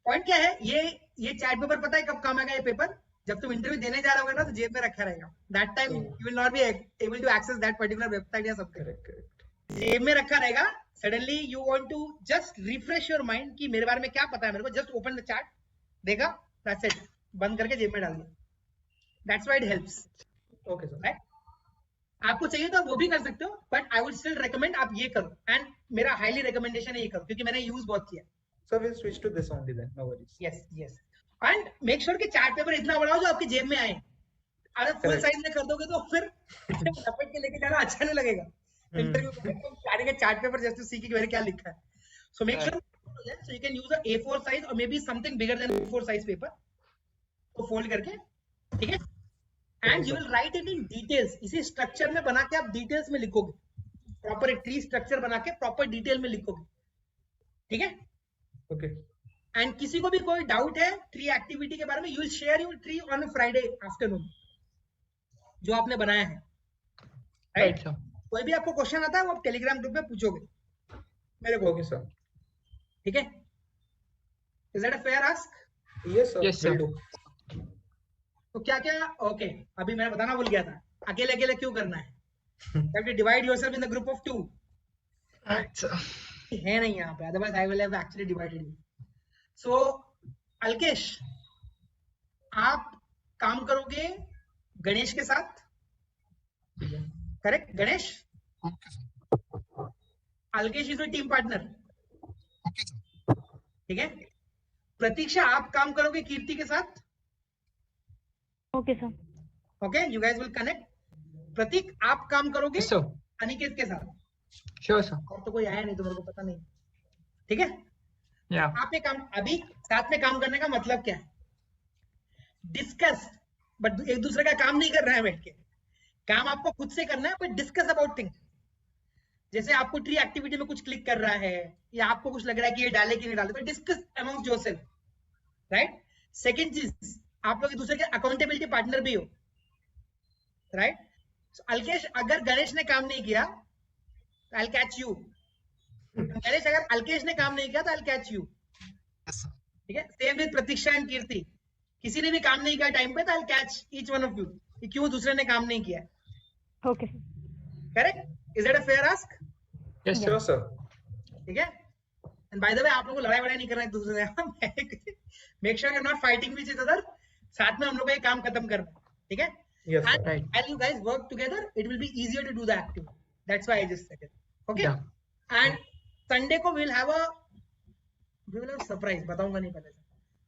point क्या है, ये chart paper पता है कब काम आएगा? ये paper जब तुम इंटरव्यू देने जा रहे होगे ना, तो जेब में रखा रहेगा। That time you will not be able to access that particular website या सब जेब में रखा रहेगा। Suddenly you want to just refresh your mind कि मेरे बारे में क्या पता है मेरे को, जस्ट ओपन द चार्ट, देखा, दैट्स इट, बंद करके जेब में डाल दिया। That's why it helps.
Okay sir,
right? आपको चाहिए तो वो भी कर सकते हो, but I would still recommend आप ये करो, एंड मेरा हाईली रिकमेंडेशन है ये करो, क्योंकि मैंने यूज बहुत किया।
so we'll switch to this only then, no worries.
Yes, yes, and make sure कि चार्ट पेपर इतना बड़ा हो जो आपकी जेब में आए। अगर फुल साइज में कर दोगे तो फिर लपेट के लेके जाना अच्छा नहीं लगेगा। इंटरव्यू में सारे के चार्ट पेपर जस्ट टू सी कि मेरे क्या लिखा है। So make sure so you can use a A4 size or maybe something bigger than A4 size paper को फोल्ड करके, ठीक है, and you will write it in details. इसी स्ट्रक्चर में बना के आप डिटेल्स में लिखोगे, प्रॉपर एक ट्री स्ट्रक्चर बना के प्रॉपर डिटेल में लिखोगे, ठीक है।
ओके,
एंड किसी को भी कोई डाउट है ट्री एक्टिविटी के बारे में, you will share your tree on Friday afternoon जो आपने बनाया है, राइट? कोई भी आपको क्वेश्चन आता है वो आप टेलीग्राम ग्रुप में पूछोगे मेरे को।
ओके सर,
ठीक है, is that a fair ask?
Yes sir,
Yes, sir.
will do.
तो क्या क्या, ओके, अभी मैं बताना भूल गया था, अकेले अकेले क्यों करना है? You have to divide yourself in the group of 2. है नहीं यहाँ पे, otherwise I will have actually divided you. So Alkesh, आप काम करोगे गणेश के साथ, correct? Ganesh, Alkesh is team partner, ठीक है। प्रतीक्षा, आप काम करोगे कीर्ति के साथ,
Okay, sir.
Okay, you guys will connect. Prateek, आप काम करोगे
Yes, sir.
अनिकेत के साथ,
Sure, sir.
और तो कोई आया नहीं तो मेरे को पता नहीं, ठीक है।
Yeah.
आप एक काम, अभी साथ में काम करने का मतलब क्या है? डिस्कस, बट एक दूसरे का काम नहीं कर रहा है बैठ के, काम आपको खुद से करना है, बट डिस्कस अबाउट थिंग्स। जैसे आपको ट्री एक्टिविटी में कुछ क्लिक कर रहा है या आपको कुछ लग रहा है कि ये डाले कि नहीं डाले, तो discuss amongst yourself, right? Second चीज, आप लोग एक दूसरे के अकाउंटेबिलिटी पार्टनर भी हो, राइट? अल्केश, अगर गणेश ने काम नहीं किया I will catch you, Ganesh अगर अल्केश ने काम नहीं किया तो आई विल कैच यू, ठीक है। सेम विद प्रतीक्षा एंड कीर्ति, किसी ने भी काम नहीं किया टाइम पे तो I will catch each one of you कि क्यों दूसरे ने काम नहीं किया,
Okay.
Correct? Is that a fair ask?
Yes, sir.
Sure sir.
ठीक है। एंड बाय द वे, आप लोगों को लड़ाई वड़ाई नहीं करना है एक दूसरे से, make sure you are not fighting with each other, साथ में हम लोग को ये काम खत्म करना है, ठीक है।
Yes sir.
And
Right.
as you guys work together, it will be easier to do the activity. That's why I just said it. Okay.
Yeah.
And Sunday को we'll have a surprise. बताऊंगा नहीं पहले से.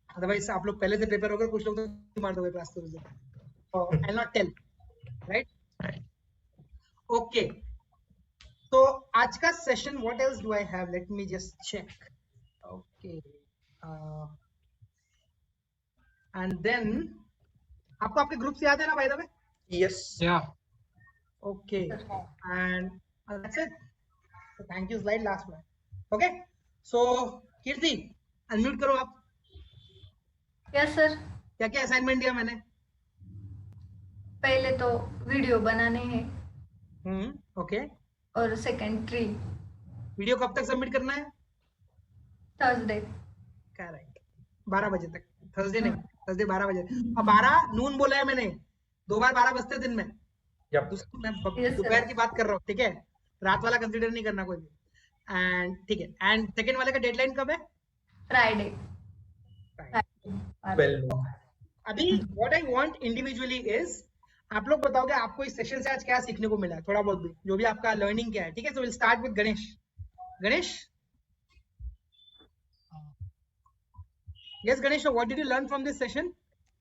Otherwise आप लोग पहले से prepare होकर कुछ लोग तो मार दोगे क्लास में. So I'll not tell. Right?
Right.
Okay. So आज का session, what else do I have? Let me just check. Okay. And then आपको आपके ग्रुप से याद है ना, by the way?
Yes.
Yeah.
Okay, and that's it. So thank you. Slide last one. Okay. So Kirti, unmute करो आप।
Yes, sir.
क्या क्या असाइनमेंट दिया मैंने?
पहले तो वीडियो बनाने हैं
ओके
और सेकंड ट्री।
वीडियो कब तक सबमिट करना है?
थर्सडे।
करेक्ट 12 बजे तक। थर्सडे नहीं, थर्सडे 12 बजे। अब 12 नून बोला है मैंने, 2 बार 12 बजते दिन में। मैं दोपहर की बात कर रहा हूँ, ठीक है? रात वाला कंसीडर नहीं करना कोई भी। एंड ठीक है, एंड सेकंड वाले का डेडलाइन कब है?
फ्राइडे।
अभी what I want individually is, आप लोग बताओगे आपको इस सेशन से आज क्या सीखने को मिला है, थोड़ा बहुत भी, जो भी आपका लर्निंग क्या है, ठीक है? So will start with Ganesh. Ganesh, yes Ganesh, what did you learn from this session?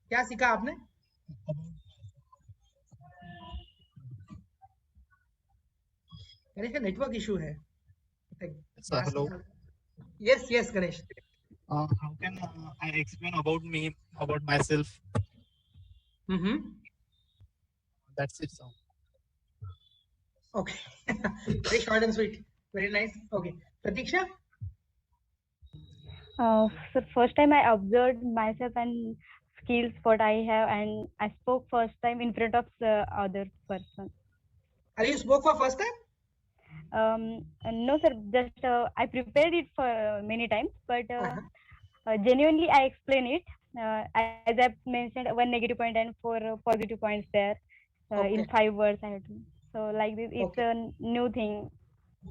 क्या सीखा आपने? गणेश का नेटवर्क इशू है।
Hello.
Yes, Ganesh.
How can I explain about me, about myself? That's it, sir.
Okay. Very short and sweet. Very nice. Okay. Pratiksha?
So first time I observed myself and skills what I have, and I spoke first time in front of the other person.
Are you spoke for first time?
No sir, just I prepared it for many times, but genuinely I explain it as I mentioned, 1 negative point and 4 positive points there in 5 words I have to. So like this, it's a new thing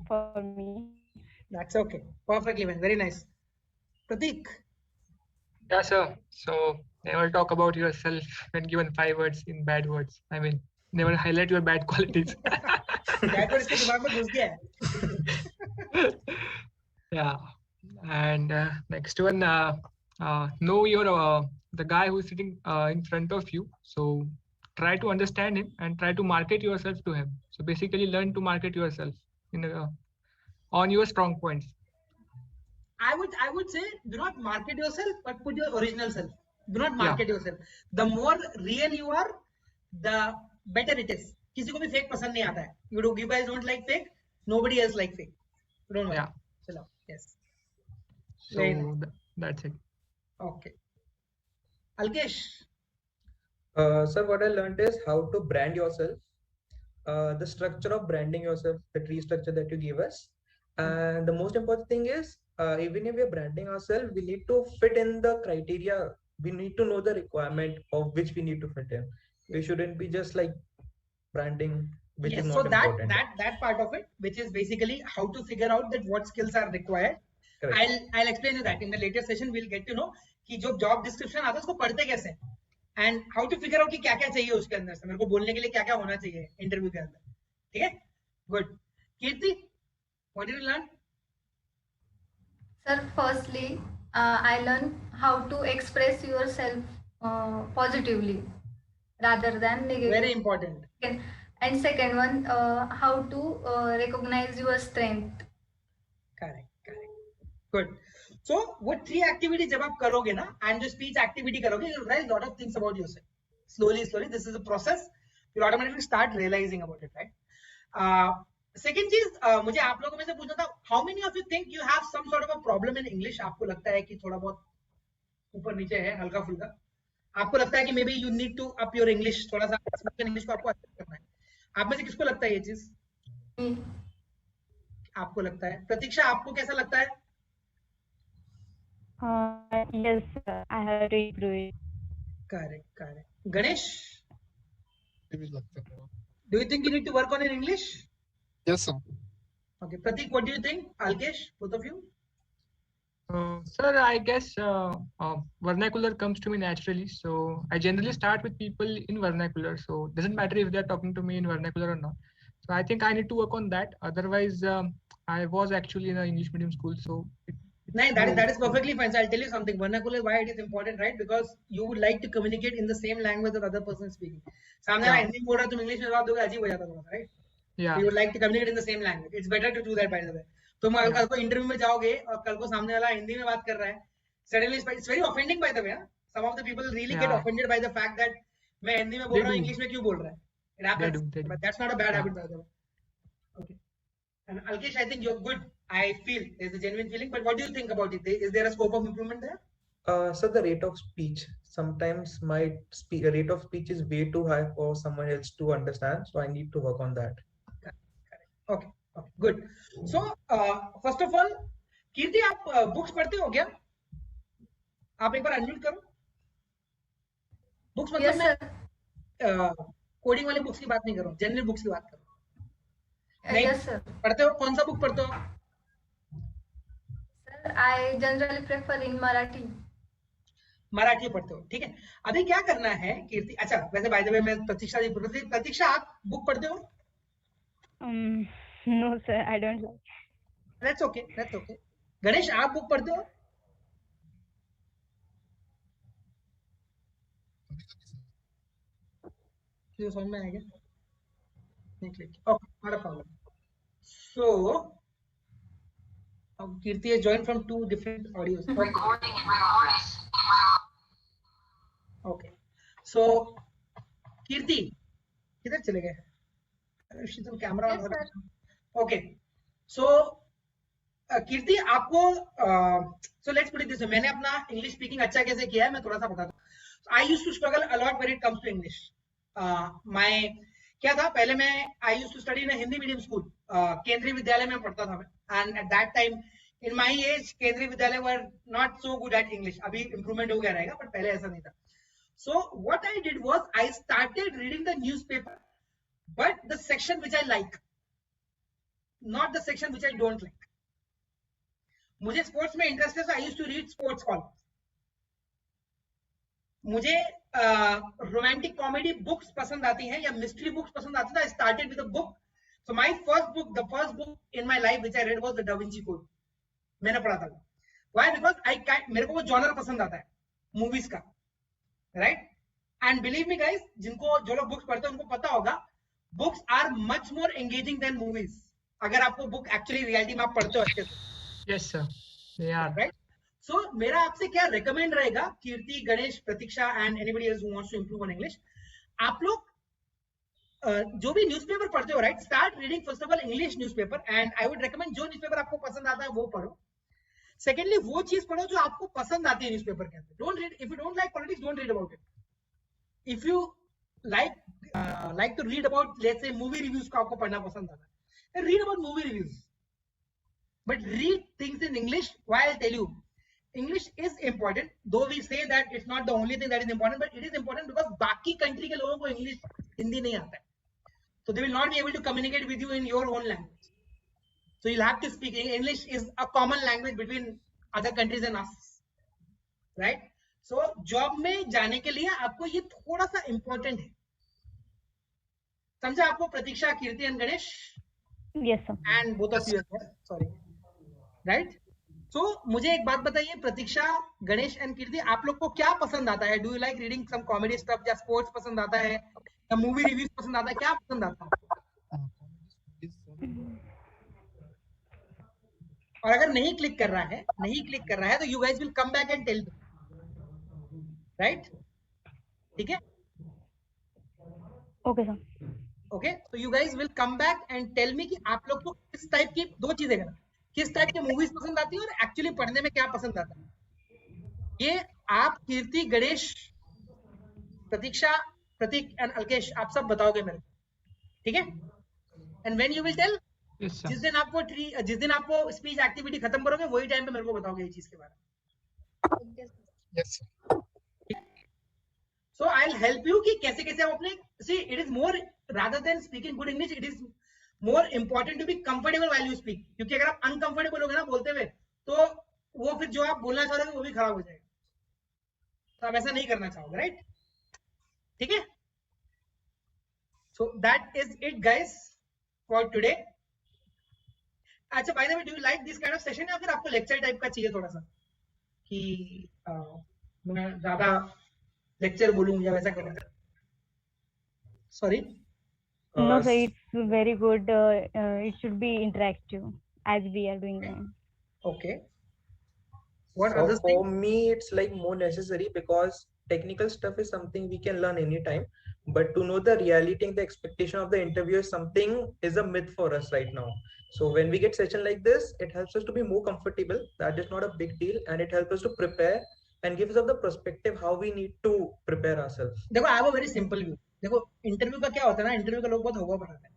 for me.
That's okay, perfectly fine, very nice. Pratik?
Yeah sir, so never talk about yourself when given 5 words in bad words. I mean, never highlight your bad qualities.
Bad words के दिमाग में घुस गया है.
Yeah, and next one, know your the guy who is sitting in front of you. So try to understand him and try to market yourself to him. So basically, learn to market yourself in on your strong points.
I would say do not market yourself, but put your original self. Do not market yourself. The more real you are, the better it is. किसी को भी fake पसंद नहीं आता है. You guys don't like fake. Nobody else like fake. Don't worry.
Yeah.
Chalo. Yes.
So that's it.
Okay. Alkesh.
Sir, what I learned is how to brand yourself. The structure of branding yourself, the tree structure that you gave us. And the most important thing is, even if we're branding ourselves, we need to fit in the criteria. We need to know the requirement of which we need to fit in. We shouldn't be just like branding, which is not important.
So that part of it, which is basically how to figure out that what skills are required. Correct. I'll explain you that in the later session. We'll get to know कि जो job description आता है उसको पढ़ते कैसे हैं, and how to figure out कि क्या क्या चाहिए उसके अंदर से, मेरे को बोलने के लिए क्या क्या होना चाहिए इंटरव्यू के अंदर. ठीक है? Good. Kirti, what did you learn?
Sir, firstly, I learned how to express yourself positively rather than negative.
Very important.
And second one, how to recognize your strength.
Correct. Good. So वो 3 activity जब आप करोगे ना, and जो speech activity करोगे, you'll realize lot of things about yourself. Slowly, this is a process. You'll automatically start realizing about it, right? Second चीज मुझे आप लोगों में से पूछना था, how many of you think you have some sort of a problem in English? आपको लगता है कि थोड़ा बहुत ऊपर नीचे है, हल्का फुल्का. आपको लगता है कि maybe you need to up your English, थोड़ा सा spoken English को आपको अच्छा करना है. आप में से किसको लगता है ये चीज? आपको लगता है? प्रतीक्षा, आपको कैसा लगता है?
Yes, I have to improve it.
Correct. Ganesh? Do you think you need to work on your English?
Yes, sir.
Okay. Pratik, what do you think? Alkesh, both of you?
Sir, I guess vernacular comes to me naturally. So I generally start with people in vernacular. So it doesn't matter if they're talking to me in vernacular or not. So I think I need to work on that. Otherwise, I was actually in an English medium school. So
that is perfectly fine. So I'll tell you something. Vernacular, why it is important, right? Because you would like to communicate in the same language that the other person is speaking. सामने वाला हिंदी बोल रहा है, तुम English में जवाब दोगे, अजीब हो जाता है, right?
Yeah.
You would like to communicate in the same language. It's better to do that, by the way. तुम कल को इंटरव्यू में जाओगे और कल को सामने वाला हिंदी में बात कर रहा है, suddenly it's very offending, by the way. Some of the people really get offended by the fact that मैं हिंदी में बोल रहा हूँ, इंग्लिश में क्यों बोल रहा है? It happens, but that's not a bad habit, by the way. Okay. And Alkesh, I think you're good. I feel there's a genuine feeling, but what do you think about it? Is there a scope of improvement there?
So the rate of speech, sometimes my rate of speech is way too high for someone else to understand. So I need to work on that.
Okay, okay, good. So first of all, कीर्ति आप books पढ़ते हो क्या? आप एक बार unmute करो. Books मतलब मैं coding वाली बुक्स की बात नहीं कर रहा हूँ, जनरल बुक्स की बात कर रहा हूँ. नहीं पढ़ते हो? कौन सा बुक पढ़ते हो?
Sir, I generally prefer in Marathi.
Marathi पढ़ते हो, ठीक है. अभी क्या करना है कीर्ति? अच्छा, वैसे बाय द वे मैं प्रतीक्षा आप बुक पढ़ते हो?
No sir, I don't like.
That's okay, that's okay. Ganesh आप बुक पढ़ते हो? क्यों समझ में आएगा? नहीं click. Okay, not a problem. So Kirti has joined from two different audios. Recording in progress. Okay. So Kirti, किधर चले गए? शीतल कैमरा ऑन कर. Okay. So कीर्ति आपको so let's put it this way. मैंने अपना इंग्लिश स्पीकिंग अच्छा कैसे किया है मैं थोड़ा सा बताता हूँ. I used to struggle a lot when it comes to English. My क्या था पहले मैं I used to study in a Hindi medium school. केंद्रीय विद्यालय में पढ़ता था मैं. And at that time in my age केंद्रीय विद्यालय were not so good at English. अभी improvement हो गया रहेगा but पहले ऐसा नहीं था. So what I did was I started reading the newspaper, but the section which I like, not the section which I don't like. मुझे sports में इंटरेस्ट है, so I used to read sports columns. मुझे romantic comedy books पसंद आती हैं या mystery books पसंद आती है. I started with a book. So my first book, the first book in my life which I read was the Da Vinci Code. मैंने पढ़ा था. Why? Because मेरे को वो जॉनर पसंद आता है मूवीज का, right? And believe me guys, जो लोग बुक्स पढ़ते हैं उनको पता होगा, books are much more engaging than movies. अगर आपको बुक एक्चुअली रियलिटी में आप पढ़ते हो अच्छे से.
Yes sir, they are.
Right? So मेरा आपसे क्या recommend रहेगा कीर्ति, गणेश, प्रतीक्षा and anybody else who wants to improve on English, आप लोग जो भी न्यूज़पेपर पढ़ते हो, right? Start reading first of all English newspaper and I would recommend जो न्यूज़पेपर आपको पसंद आता है वो पढ़ो. Secondly, वो चीज पढ़ो जो आपको पसंद आती है न्यूज़पेपर के अंदर. Don't read if you don't like politics, don't read about it. If you like to read about, let's say, movie reviews को आपको पढ़ना पसंद आता है, then read about movie reviews. But read things in English. Why? I'll tell you, English is important. Though we say that it's not the only thing that is important, but it is important because बाकी country के लोगों को English Hindi नहीं आता है. So they will not be able to communicate with you in your own language. So you'll have to speak English. Is a common language between other countries and us, right? So job में जाने के लिए आपको ये थोड़ा सा important है. समझा आपको प्रतीक्षा, कीर्ति and Ganesh?
Yes sir.
And both of you as well. Sorry. Right? So मुझे एक बात बताइए, प्रतीक्षा, गणेश and कीर्ति, आप लोग को क्या पसंद आता है? Do you like reading some comedy stuff या sports पसंद आता है या movie reviews पसंद आता है? क्या पसंद आता है? और अगर नहीं क्लिक कर रहा है तो you guys will come back and tell me. Right? ठीक है?
Okay sir.
Okay, so you guys will come back and tell me कि आप लोग को किस टाइप की, दो चीजें करना, किस टाइप की मूवीज पसंद आती है और एक्चुअली पढ़ने में क्या पसंद आता है. ये आप कीर्ति, गणेश, प्रतीक्षा, प्रतीक एंड अल्केश आप सब बताओगे मेरे को, ठीक है? And when you will tell, जिस दिन आपको स्पीच एक्टिविटी खत्म करोगे वही टाइम पे मेरे को बताओगे ये चीज के बारे में.
Yes sir.
So I'll help you कि कैसे कैसे आप अपने, see it is more rather than speaking good English, it is more important to be comfortable while you speak. क्योंकि अगर आप uncomfortable होगे ना बोलते हुए तो वो फिर जो आप बोलना चाह रहे हो वो भी खराब हो जाएगा. तो आप ऐसा नहीं करना चाहोगे, राइट? ठीक है? So that is it guys for today. अच्छा, by the way, do you like this kind of session या फिर आपको लेक्चर टाइप का चाहिए थोड़ा सा कि मैं ज्यादा लेक्चर बोलूं या वैसा करूं? Sorry.
No, sir, it's very good. It should be interactive as we are doing now.
Okay. What
So
other
for
things?
me, it's like more necessary because technical stuff is something we can learn anytime. But to know the reality and the expectation of the interview is a myth for us right now. So when we get session like this, it helps us to be more comfortable. That is not a big deal, and it helps us to prepare and gives us the perspective how we need to prepare ourselves.
देखो I have a very simple view. देखो interview का क्या होता है ना, interview का लोग बहुत हवा बनाते हैं,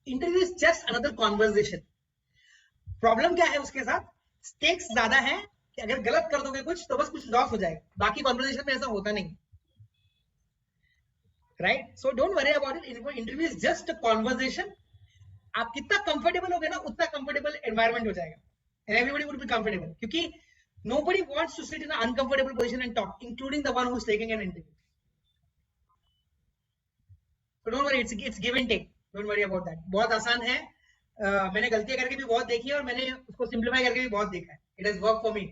interview is just another conversation. Problem क्या है उसके साथ, स्टेक्स ज्यादा है कि अगर गलत कर दोगे कुछ तो बस कुछ लॉस हो जाएगा, बाकी कॉन्वर्सेशन में ऐसा होता नहीं, right? So don't worry about it. Interview is just a conversation. आप कितना कंफर्टेबल होगे ना उतना कंफर्टेबल एनवायरनमेंट हो जाएगा, and everybody would be comfortable, क्योंकि nobody wants to sit in an uncomfortable position and talk, including the one who's taking an interview. So don't worry, it's give and take. Don't worry about that. बहुत आसान है. मैंने गलतियां करके भी बहुत देखी है और मैंने उसको सिंप्लीफाई करके भी बहुत देखा है. It has worked for me.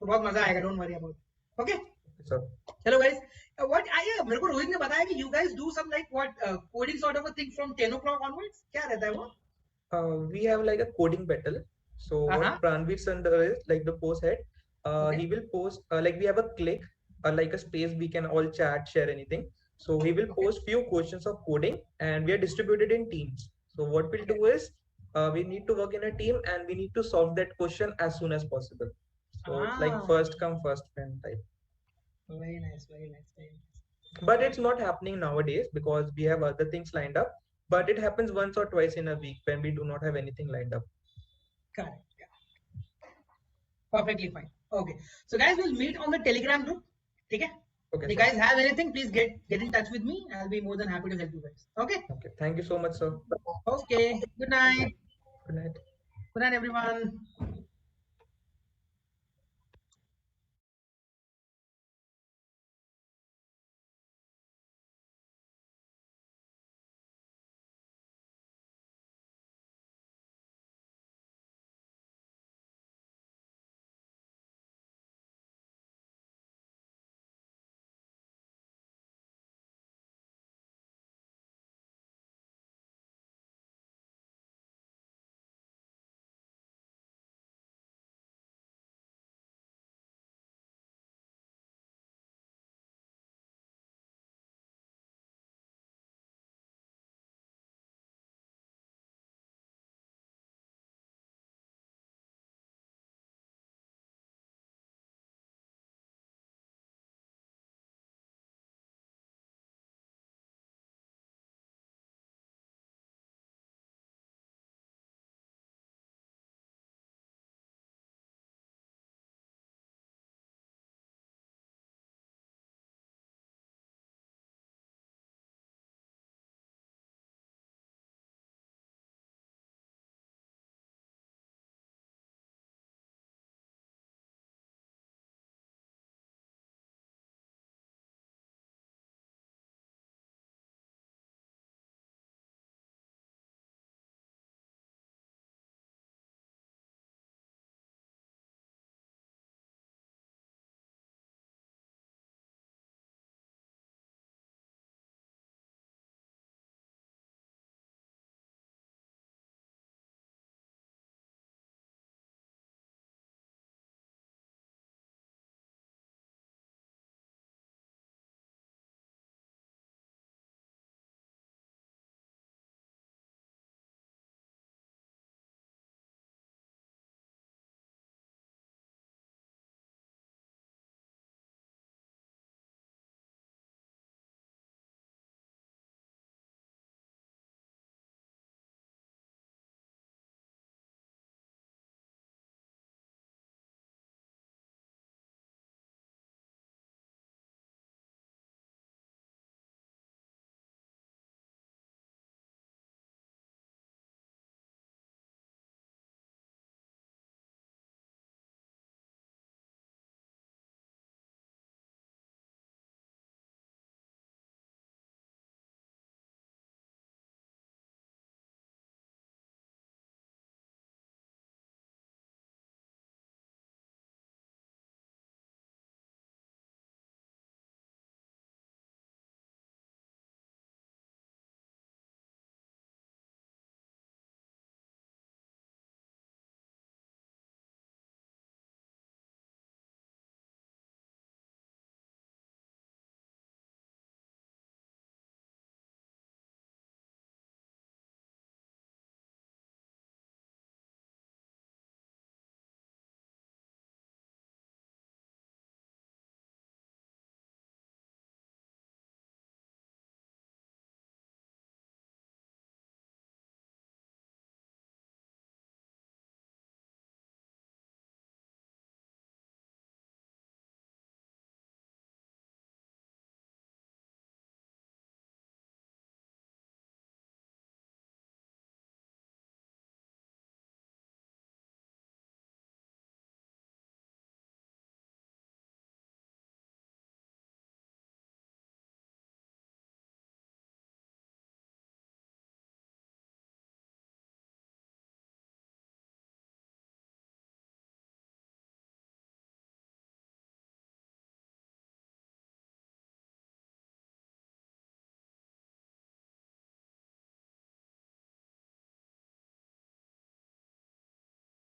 तो बहुत मजा आएगा. Don't worry about it. Okay?
Sir.
Hello guys. मेरे को रोहित ने बताया कि you guys do some like coding sort of a thing from 10 o'clock onwards. क्या रहता है वो?
We have like a coding battle. So what Pranveer Sandar is like the post head. He will post like we have a click like a space we can all chat, share anything. So he will post few questions of coding and we are distributed in teams. So what we'll do is we need to work in a team and we need to solve that question as soon as possible. So it's like first come first friend type.
Very nice, very nice, very nice.
But it's not happening nowadays because we have other things lined up. But it happens once or twice in a week when we do not have anything lined up.
Correct. Yeah. Perfectly fine. Okay. So guys, we'll meet on the Telegram group. Okay.
Okay.
If you guys have anything, please get in touch with me. I'll be more than happy to help you guys. Okay.
Okay. Thank you so much, sir.
Okay. Good night.
Good night.
Good night, everyone.